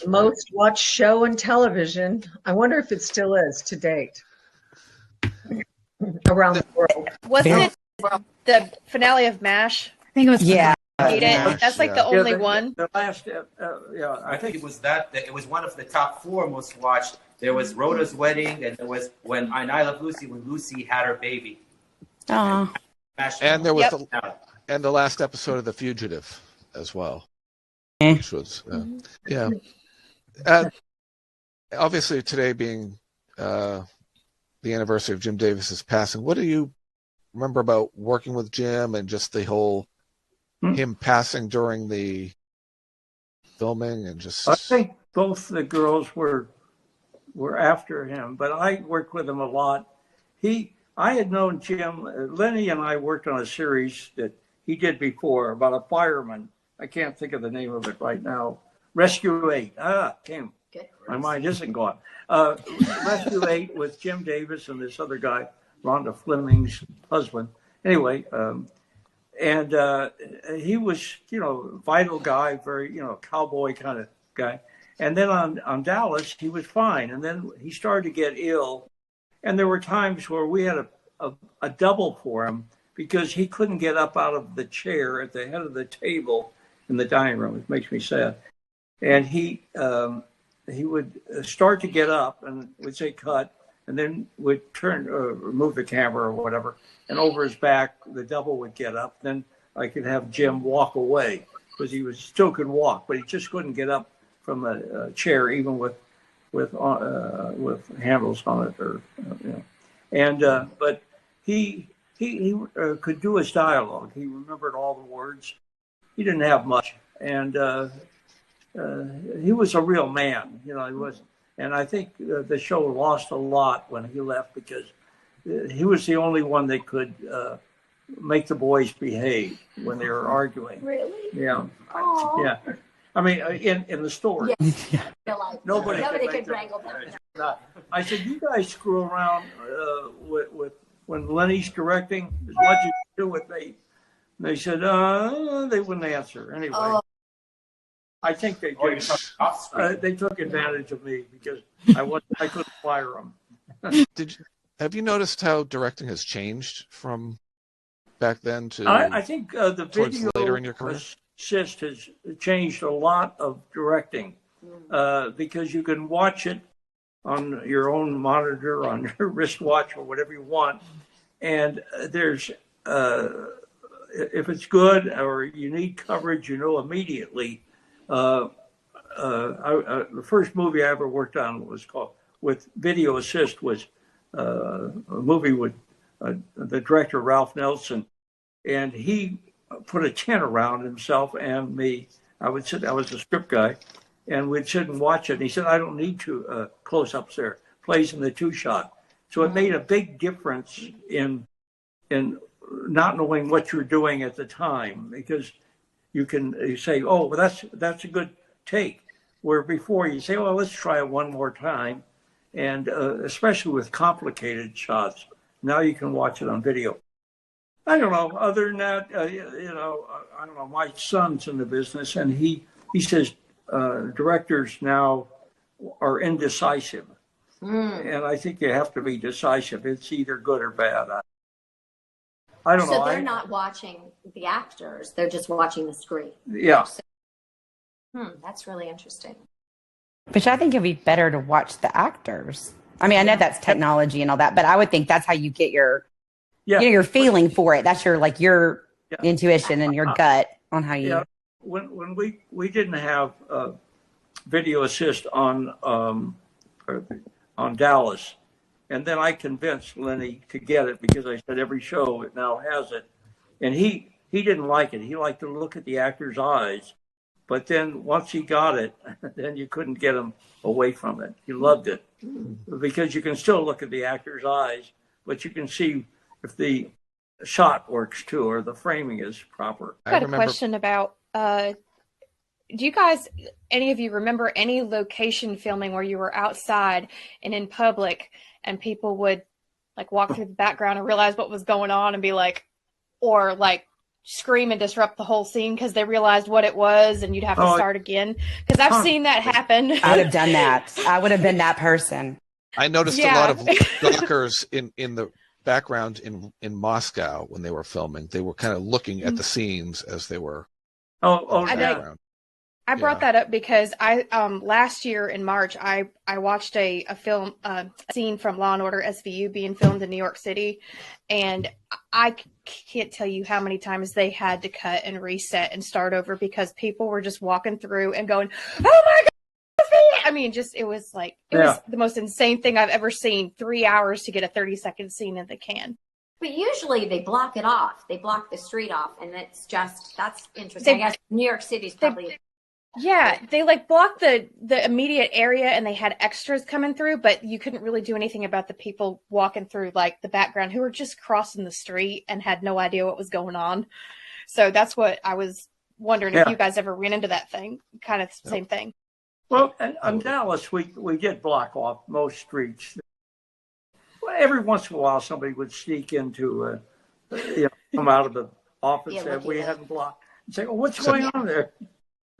Most watched show on television. I wonder if it still is to date around the world. Wasn't it the finale of MASH think it was. Yeah. Hate it. That's like the only the, one. The last, I think it was that. It was one of the top 4 most watched. There was Rhoda's wedding, and there was when I Love Lucy, when Lucy had her baby. Oh. And there was the last episode of The Fugitive as well, which was obviously today being the anniversary of Jim Davis's passing. What do you remember about working with Jim and just the whole him passing during the filming and just? I think both the girls were after him, but I worked with him a lot. I had known Jim. Lenny and I worked on a series that he did before about a fireman. I can't think of the name of it right now. Rescue 8. My mind isn't gone. Rescue 8 with Jim Davis and this other guy, Rhonda Fleming's husband. Anyway, and he was, vital guy, very, cowboy kind of guy. And then on Dallas, he was fine. And then he started to get ill. And there were times where we had a double for him because he couldn't get up out of the chair at the head of the table in the dining room. It makes me sad. And he would start to get up and would say cut, and then would move the camera or whatever. And over his back, the double would get up. Then I could have Jim walk away because he still could walk, but he just couldn't get up from a chair, even with handles on it, but he could do his dialogue. He remembered all the words. He didn't have much, and he was a real man. He was, and I think the show lost a lot when he left because he was the only one that could make the boys behave when they were arguing. Really? Yeah. Aww. Yeah. I mean, in the story. Yeah. Nobody could wrangle them. I said, you guys screw around with when Lenny's directing as much as you do with me. They said, they wouldn't answer. Anyway, I think they did. They took advantage of me because I couldn't fire them. Have you noticed how directing has changed from back then to I think the video later in your career? Assist has changed a lot of directing because you can watch it on your own monitor, on your wristwatch, or whatever you want. And there's, if it's good or you need coverage, immediately. The first movie I ever worked on was called, with video assist, was a movie with the director, Ralph Nelson, and he put a tent around himself and me. I was a script guy, and we'd sit and watch it. And he said, I don't need to close-ups there. Plays in the 2-shot. So it made a big difference in not knowing what you're doing at the time, because you say, oh, well, that's a good take. Where before you say, well, let's try it one more time. And especially with complicated shots, now you can watch it on video. I don't know. Other than that, I don't know. My son's in the business, and he says directors now are indecisive. And I think you have to be decisive. It's either good or bad. I don't know. So they're not watching the actors. They're just watching the screen. Yeah. That's really interesting. Which I think it'd be better to watch the actors. I mean, I know that's technology and all that, but I would think that's how you get your your feeling for it. That's your intuition and your gut on how you. Yeah. When we didn't have video assist on Dallas, and then I convinced Lenny to get it because I said every show it now has it, and he didn't like it. He liked to look at the actor's eyes, but then once he got it, then you couldn't get him away from it. He loved it because you can still look at the actor's eyes, but you can see if the shot works too, or the framing is proper. I got a question about, do you guys, any of you remember any location filming where you were outside and in public and people would walk through the background and realize what was going on and be or scream and disrupt the whole scene because they realized what it was and you'd have to start again? Because I've seen that happen. I would have done that. I would have been that person. I noticed a lot of lockers in the background in Moscow when they were filming. They were kind of looking at the scenes as they were. I brought that up because I last year in March I watched a film scene from Law and Order SVU being filmed in New York City, and I can't tell you how many times they had to cut and reset and start over because people were just walking through and going, "Oh my God!" I mean, it was the most insane thing I've ever seen. 3 hours to get a 30-second scene in the can. But usually they block it off. They block the street off, and that's interesting. I guess New York City's probably. They blocked the immediate area, and they had extras coming through, but you couldn't really do anything about the people walking through the background who were just crossing the street and had no idea what was going on. So that's what I was wondering if you guys ever ran into that thing, kind of same thing. Well, in Dallas, we did block off most streets. Well, every once in a while, somebody would sneak into, come out of the office that we hadn't blocked and say, "Oh, what's going on there?"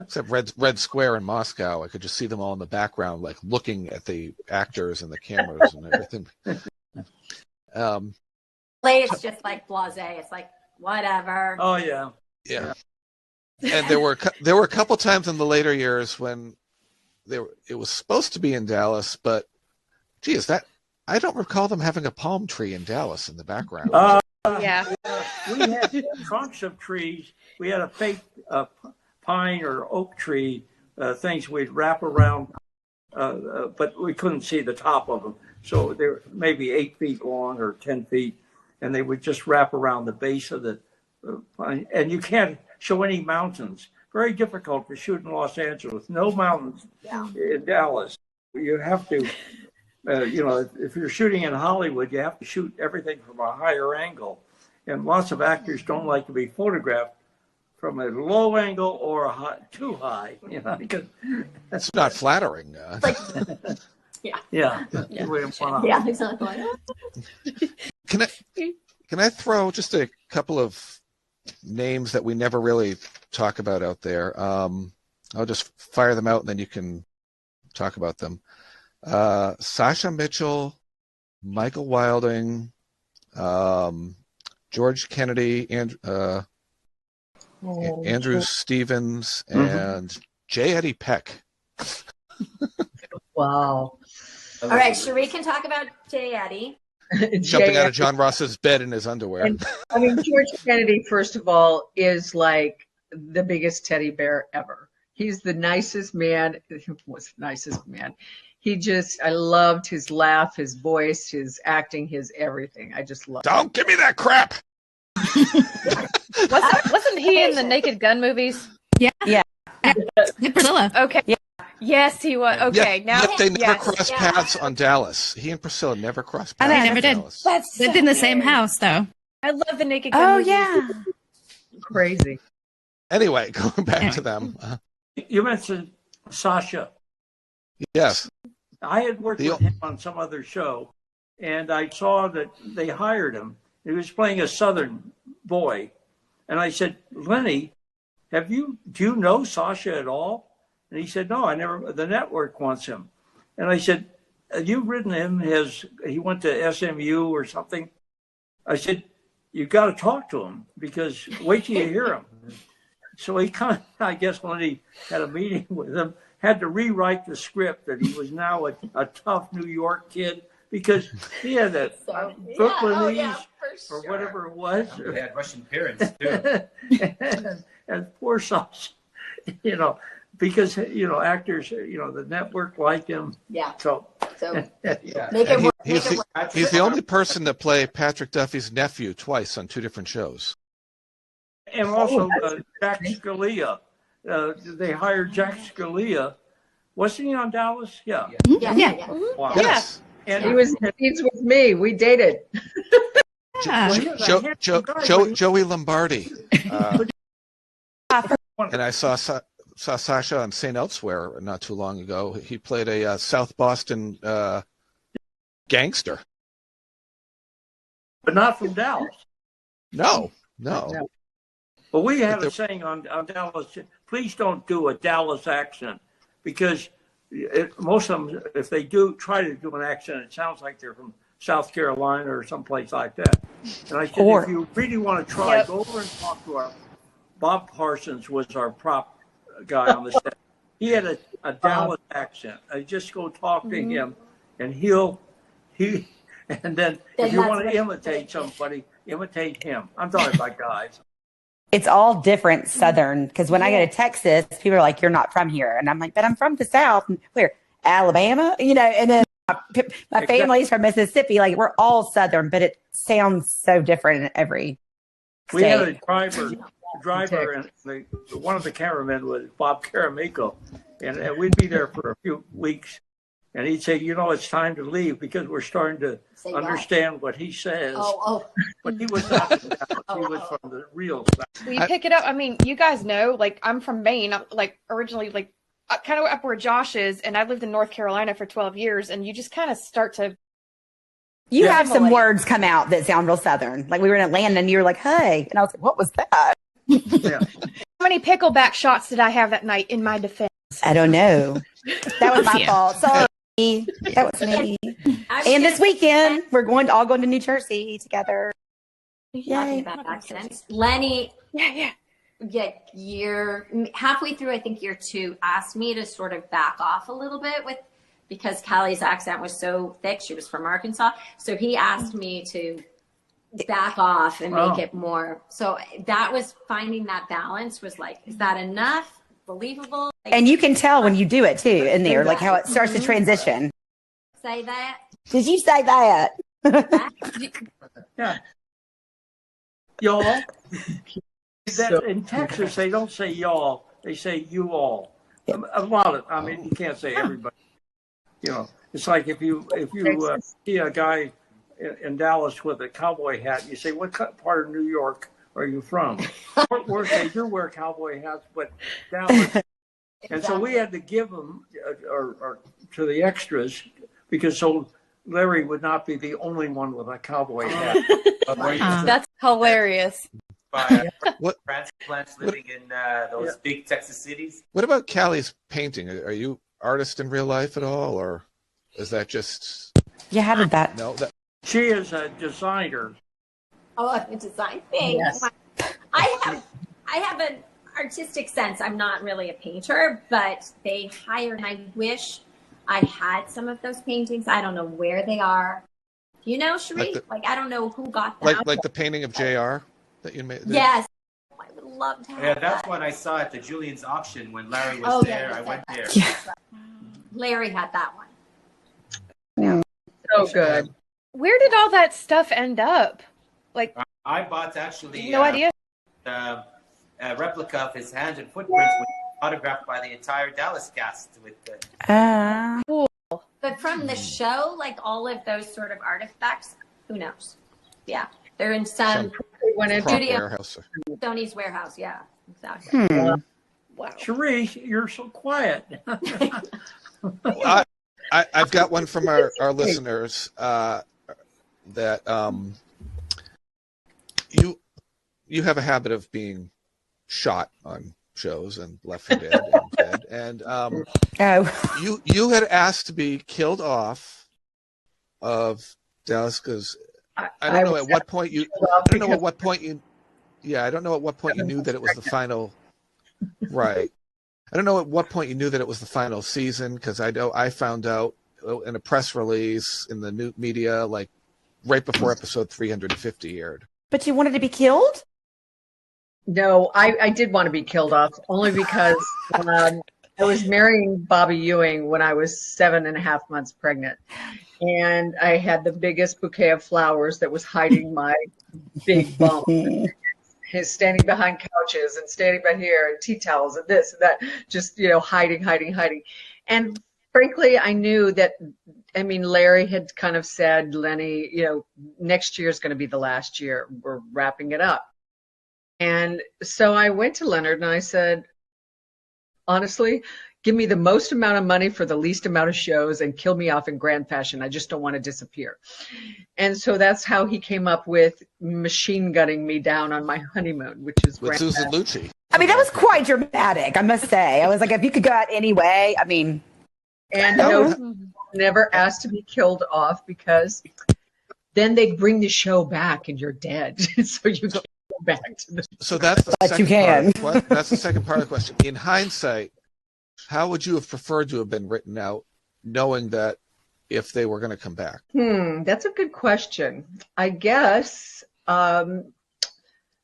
Except Red Square in Moscow, I could just see them all in the background, looking at the actors and the cameras and everything. It's just blasé. It's whatever. Oh yeah. And there were a couple times in the later years when it was supposed to be in Dallas, but I don't recall them having a palm tree in Dallas in the background. We had trunks of trees. We had a fake pine or oak tree, things we'd wrap around, but we couldn't see the top of them. So they were maybe 8 feet long or 10 feet, and they would just wrap around the base of the pine. And you can't show any mountains. Very difficult to shoot in Los Angeles. No mountains in Dallas. You have to, if you're shooting in Hollywood, you have to shoot everything from a higher angle. And lots of actors don't like to be photographed from a low angle or too high, because that's not flattering. Exactly. Can I throw just a couple of names that we never really talk about out there? I'll just fire them out and then you can talk about them. Sasha Mitchell, Michael Wilding, George Kennedy, Andrew Stevens, and J. Eddie Peck. Wow. All right, Sheree can talk about J. Eddie. Jumping out of John Ross's bed in his underwear. And, George Kennedy, first of all, is the biggest teddy bear ever. He's the nicest man. He was the nicest man. I loved his laugh, his voice, his acting, his everything. I just loved Don't give me that crap! Wasn't he in the Naked Gun movies? Yeah. Priscilla. Okay. Yeah. Yes, he was. Okay, Yet they never crossed paths on Dallas. He and Priscilla never crossed paths. And they never did. That's lived in the same house, though. I love the Naked Gun movies. yeah. Crazy. Anyway, going back to them. You mentioned Sasha. Yes. I had worked with him on some other show, and I saw that they hired him. He was playing a Southern boy. And I said, "Lenny, do you know Sasha at all?" And he said, "No, I never, the network wants him." And I said, "Have you written him he went to SMU or something?" I said, "You got to talk to him because wait till you hear him." So he I guess when he had a meeting with him, had to rewrite the script that he was now a tough New York kid because he had that Brooklynese or whatever it was. They had Russian parents too. and poor Sasha, because actors, the network liked him. Yeah. So make it work. He's the only person to play Patrick Duffy's nephew twice on 2 different shows. And also Jack Scalia. They hired Jack Scalia. Wasn't he on Dallas? Yeah. Yeah. Wow. Yes. And He was with me. We dated. Joey Lombardi. And I saw Sasha on St. Elsewhere not too long ago. He played a South Boston gangster. But not from Dallas. No. But we have a saying on Dallas, please don't do a Dallas accent because most of them, if they do try to do an accent, it sounds like they're from South Carolina or someplace like that. And I said, if you really want to try, go over and talk to Bob Parsons was our prop guy on the set. He had a Dallas accent. I just go talk to him, and and then if you want to imitate somebody, imitate him. I'm talking about guys. It's all different Southern, because when I go to Texas, people are like, "You're not from here," and I'm like, "But I'm from the South." Where? Alabama, and then my family's from Mississippi. Like, we're all Southern, but it sounds so different in every state. We had a driver, and one of the cameramen was Bob Caramico, and we'd be there for a few weeks, and he'd say, it's time to leave because we're starting to understand what he says. But he was not from that. He was from the real South. Will you pick it up? I mean, you guys know, like, I'm from Maine. I'm, like, originally, like, kind of up where Josh is, and I lived in North Carolina for 12 years, and you just kind of start to... You have some words come out that sound real Southern. Like, we were in Atlanta, and you were like, hey. And I was like, what was that? Yeah. How many pickleback shots did I have that night in my defense? I don't know. That was my fault. Sorry. That was me. And this weekend, we're all going to New Jersey together. Talking about accents. Lenny, halfway through, I think year 2, asked me to sort of back off a little bit because Callie's accent was so thick. She was from Arkansas. So he asked me to back off and make it more. So that was finding that balance was like, is that enough? Believable? Like, and you can tell when you do it too in there, like how it starts to transition. Say that. Did you say that? Yeah. Y'all. In Texas, they don't say y'all. They say you all. A lot of, I mean, you can't say everybody. It's like if you see a guy in Dallas with a cowboy hat, you say, what part of New York are you from? They do wear cowboy hats, but Dallas. And so we had to give them or to the extras because so Larry would not be the only one with a cowboy hat. That's hilarious. Transplants living in those big Texas cities. What about Callie's painting? Are you artist in real life at all, or is that just? Yeah, how did that? No, she is a designer. Oh, a design thing. Yes. I have an artistic sense. I'm not really a painter, but they hired, and I wish I had some of those paintings. I don't know where they are. Do you know, Sheree? I don't know who got them. Like the painting of JR that you made? Yes. I would love to have that's that. one I saw at the Julian's auction when Larry was there. I went there. Yeah. Larry had that one. Yeah. So good. Where did all that stuff end up? Like, I bought actually no idea. A replica of his hand and footprints autographed by the entire Dallas cast. Cool. But from the show, like all of those sort of artifacts, who knows? Yeah, they're in some studio. Warehouse. Sony's warehouse. Yeah, exactly. Wow, Sheree, you're so quiet. I've got one from our listeners that you have a habit of being shot on shows and left for dead and you had asked to be killed off of Dallas because I don't know at what point you knew that it was the final right. I don't know at what point you knew that it was the final season because I know I found out in a press release in the new media like right before episode 350 aired. But you wanted to be killed? No, I did want to be killed off only because I was marrying Bobby Ewing when I was 7.5 months pregnant. And I had the biggest bouquet of flowers that was hiding my big bump. His standing behind couches and standing by here and tea towels and this and that, just, hiding. And frankly, I knew that, Larry had kind of said, Lenny, next year is going to be the last year. We're wrapping it up. And so I went to Leonard and I said, honestly, give me the most amount of money for the least amount of shows and kill me off in grand fashion. I just don't want to disappear. And so that's how he came up with machine gunning me down on my honeymoon, which is with Susan Lucci. That was quite dramatic, I must say. I was like, if you could go out anyway, And never asked to be killed off because then they bring the show back and you're dead. So you can't go back to the. So that's the But you can. That's the second part of the question. In hindsight, how would you have preferred to have been written out, knowing that if they were going to come back? That's a good question. I guess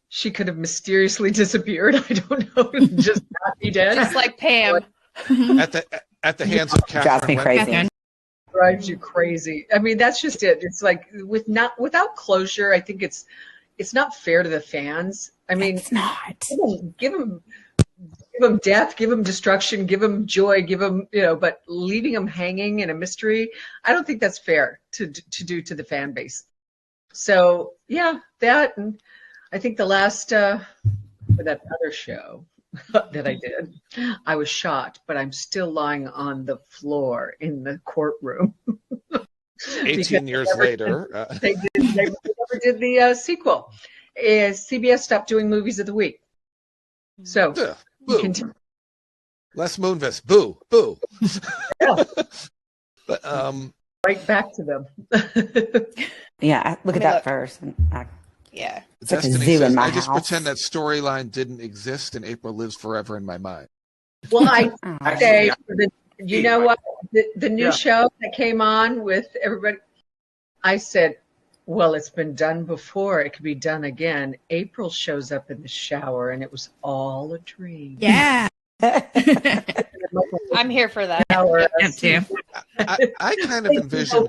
she could have mysteriously disappeared. I don't know, just not be dead. Just like Pam. At the hands of Catherine. Crazy. Drives you crazy. I mean, that's just it. It's like without closure. I think it's not fair to the fans. I mean, it's not. Give them death, give them destruction, give them joy, give them, but leaving them hanging in a mystery, I don't think that's fair to do to the fan base. So yeah, that, and I think the last for that other show that I did, I was shot, but I'm still lying on the floor in the courtroom. 18 years later. They never did the sequel. CBS stopped doing movies of the week. So boo. Les Moonves, boo, boo. Yeah. But right back to them. Yeah, look at that first. Yeah. It's like a Destiny zoo says, in my I just house. pretend that storyline didn't exist and April lives forever in my mind. Well, I say, Actually, you know what? The new show that came on with everybody, I said, well, it's been done before. It could be done again. April shows up in the shower, and it was all a dream. Yeah. I'm here for that. Too. I kind of envision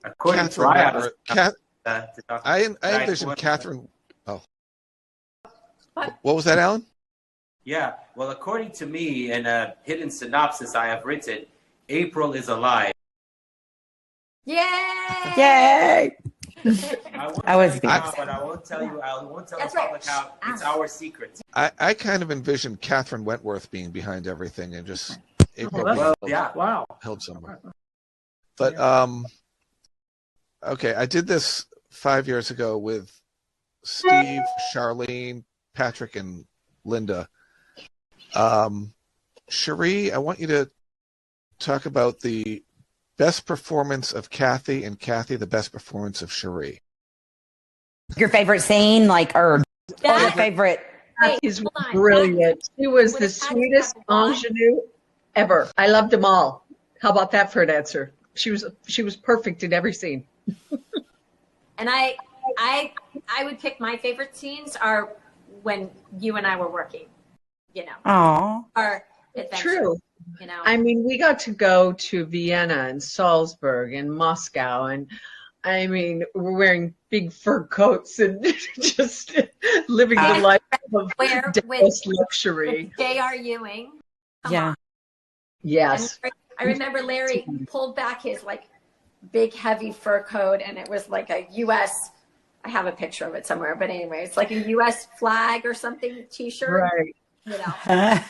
According to Catherine. Wentworth, I envision Catherine. Oh. What was that, Alan? Yeah, well, according to me, in a hidden synopsis I have written, April is alive. Yay! Yay! I was but I won't tell you. I won't tell the public how it's our secret. I kind of envision Catherine Wentworth being behind everything and just April held somewhere. But okay, I did this 5 years ago with Steve, Charlene, Patrick, and Linda. Sheree, I want you to talk about the best performance of Cathy, and Cathy, the best performance of Sheree. Your favorite scene, or your favorite? Cathy's brilliant. She was the sweetest ingenue ever. I loved them all. How about that for an answer? She was perfect in every scene. And I would pick my favorite scenes are when you and I were working, Aww. our adventure. True. I mean, we got to go to Vienna and Salzburg and Moscow, and I mean, we're wearing big fur coats and just living the life of luxury. J.R. Ewing. Yeah. Yes. And I remember Larry pulled back his big heavy fur coat, and it was like a U.S. I have a picture of it somewhere, but anyway, it's like a U.S. flag or something T-shirt. Right.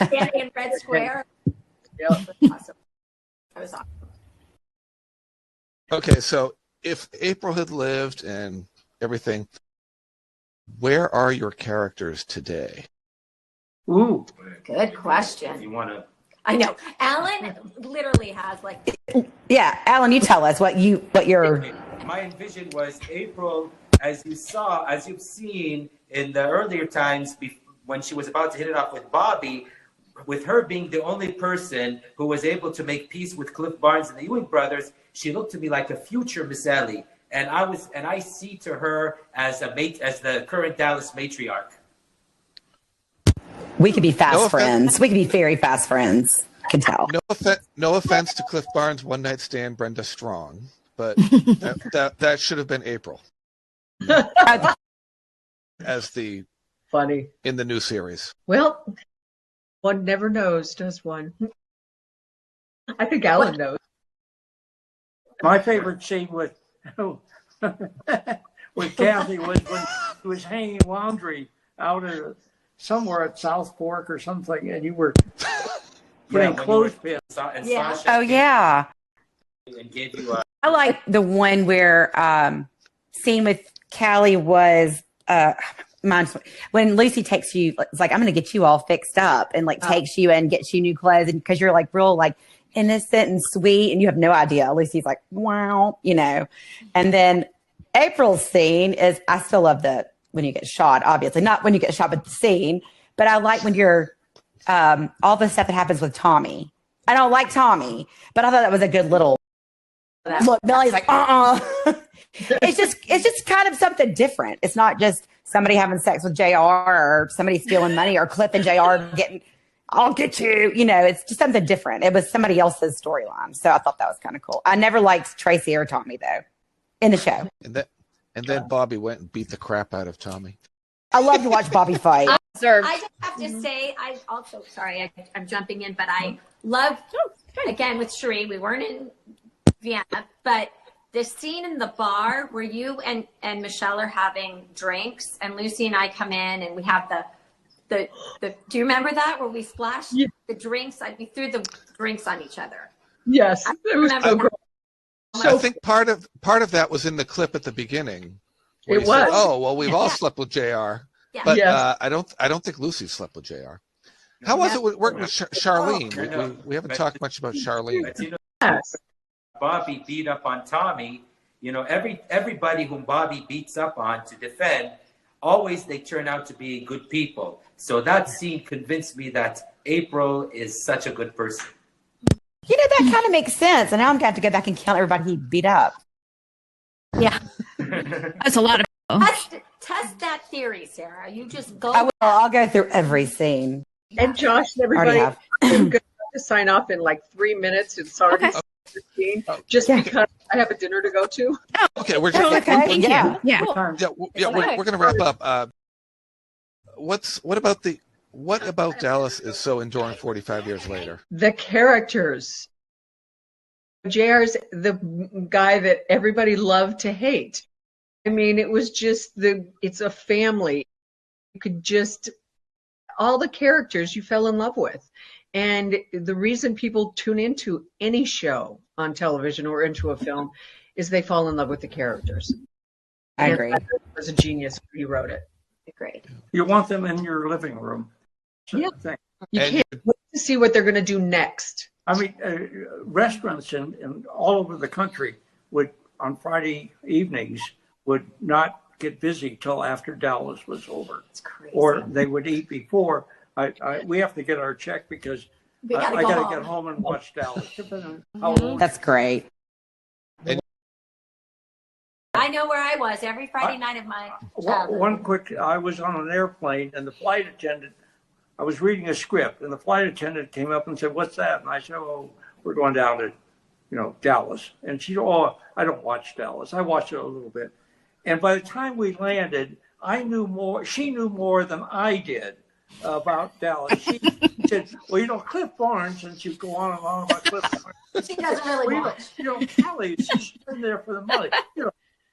Standing in Red Square. Yep. Awesome. That was awesome. Okay, so if April had lived and everything, where are your characters today? Ooh. Good question. You want to? I know. Alan literally has Yeah, Alan, you tell us what your. My envision was April, as you've seen in the earlier times when she was about to hit it off with Bobby, with her being the only person who was able to make peace with Cliff Barnes and the Ewing brothers, she looked to me like a future Miss Ellie. And I see to her as the current Dallas matriarch. We could be fast friends. We could be very fast friends. I can tell. No offense to Cliff Barnes' one-night stand, Brenda Strong, but that should have been April. As the funny in the new series. Well, one never knows, does one? I think Alan knows. My favorite scene with Cathy was when she was hanging laundry out of somewhere at South Fork or something, and you were putting clothespins. Yeah. Oh yeah. And gave you I like the one where scene with Callie was when Lucy takes you, it's like, I'm going to get you all fixed up and takes you and gets you new clothes. And cause you're real innocent and sweet and you have no idea. Lucy's like, wow, and then April's scene is, I still love when you get shot, obviously. Not when you get shot, but the scene. But I like when you're, all the stuff that happens with Tommy. I don't like Tommy, but I thought that was a good little look. Melly's like, It's just kind of something different. It's not just somebody having sex with JR or somebody stealing money or Cliff and JR getting, I'll get you. It's just something different. It was somebody else's storyline. So I thought that was kind of cool. I never liked Tracy or Tommy, though, in the show. And then Bobby went and beat the crap out of Tommy. I love to watch Bobby fight. I just have to say, I also, sorry, I'm jumping in, but I love, again, with Sheree, we weren't in Vienna, but the scene in the bar where you and Michelle are having drinks and Lucy and I come in and we have the do you remember that where we splashed the drinks? We threw the drinks on each other. Yes. It was so great. I think part of that was in the clip at the beginning. It was. Said, oh, well, we've all slept with JR. Yeah. But I don't think Lucy slept with JR. How was it working with Charlene? We haven't talked much about Charlene. Yes. Bobby beat up on Tommy. Everybody whom Bobby beats up on to defend, always they turn out to be good people. So that scene convinced me that April is such a good person. That kind of makes sense. And now I'm going to have to go back and count everybody he beat up. Yeah. That's a lot of people. Test that theory, Sarah. You just go. I'll go through every scene. And Josh and everybody, I'm going to sign off in like 3 minutes. It's already 15, just because I have a dinner to go to. Okay, we're going to wrap up. What about Dallas is so enduring 45 years later? The characters. JR's the guy that everybody loved to hate. I mean, it was just it's a family. You could just, all the characters you fell in love with. And the reason people tune into any show on television or into a film is they fall in love with the characters. I agree. It was a genius when he wrote it. Great. You want them in your living room. Yeah. You can't wait to see what they're going to do next. I mean, restaurants in all over the country would, on Friday evenings, would not get busy till after Dallas was over. It's crazy. Or they would eat before. We have to get our check because I got to get home and watch Dallas. That's great. I know where I was every Friday night of my childhood. One quick, I was on an airplane and the flight attendant, I was reading a script and the flight attendant came up and said, "What's that?" And I said, "Oh, we're going down to, Dallas." And she said, "Oh, I don't watch Dallas. I watch it a little bit." And by the time we landed, she knew more than I did about Dallas. She said, "Well, Cliff Barnes," and she'd go on and on about Cliff Barnes. She doesn't really watch. Kelly, she's in there for the money.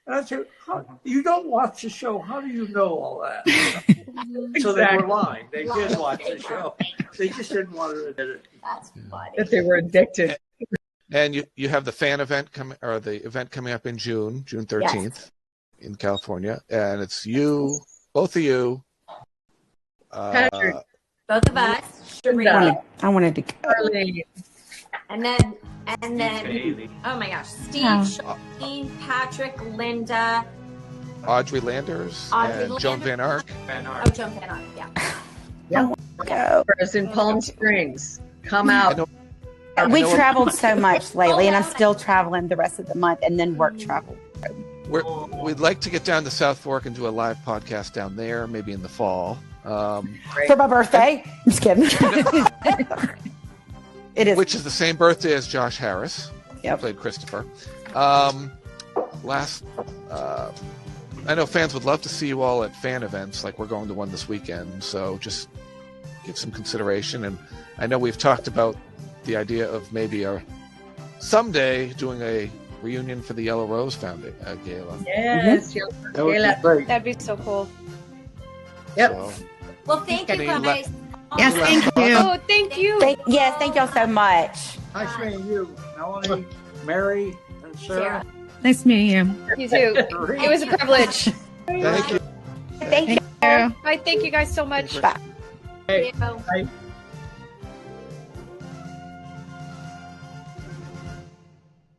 And I said, "You don't watch the show. How do you know all that?" So they were lying. They did watch the show. They just didn't want to admit it. That's funny. That they were addicted. And you have the fan event the event coming up in June 13th in California, and it's both of you. Patrick. Both of us. Sheree. I wanted to. Charlie. And then, oh my gosh, Steve, Charlene, Patrick, Linda, Audrey Landers, and Joan Van Ark. Oh, Joan Van Ark, yeah. Whereas in Palm Springs, come out. We traveled so much lately, and I'm still traveling the rest of the month, and then work travel. We'd like to get down to South Fork and do a live podcast down there, maybe in the fall. For my birthday. I'm just kidding. It is. Which is the same birthday as Josh Harris. Yep. Played Christopher. I know fans would love to see you all at fan events, like we're going to one this weekend. So just give some consideration. And I know we've talked about the idea of maybe someday doing a reunion for the Yellow Rose Foundation Gala. Yes, that would be great. That'd be so cool. Yep. So, Well, thank you, guys. Yes, thank you. Oh, thank you. Thank y'all so much. Nice meeting you, Melanie, Mary, and Sarah. Nice meeting you. You too. It was a privilege. Thank you. Thank you. All right, thank you guys so much. Bye. Bye.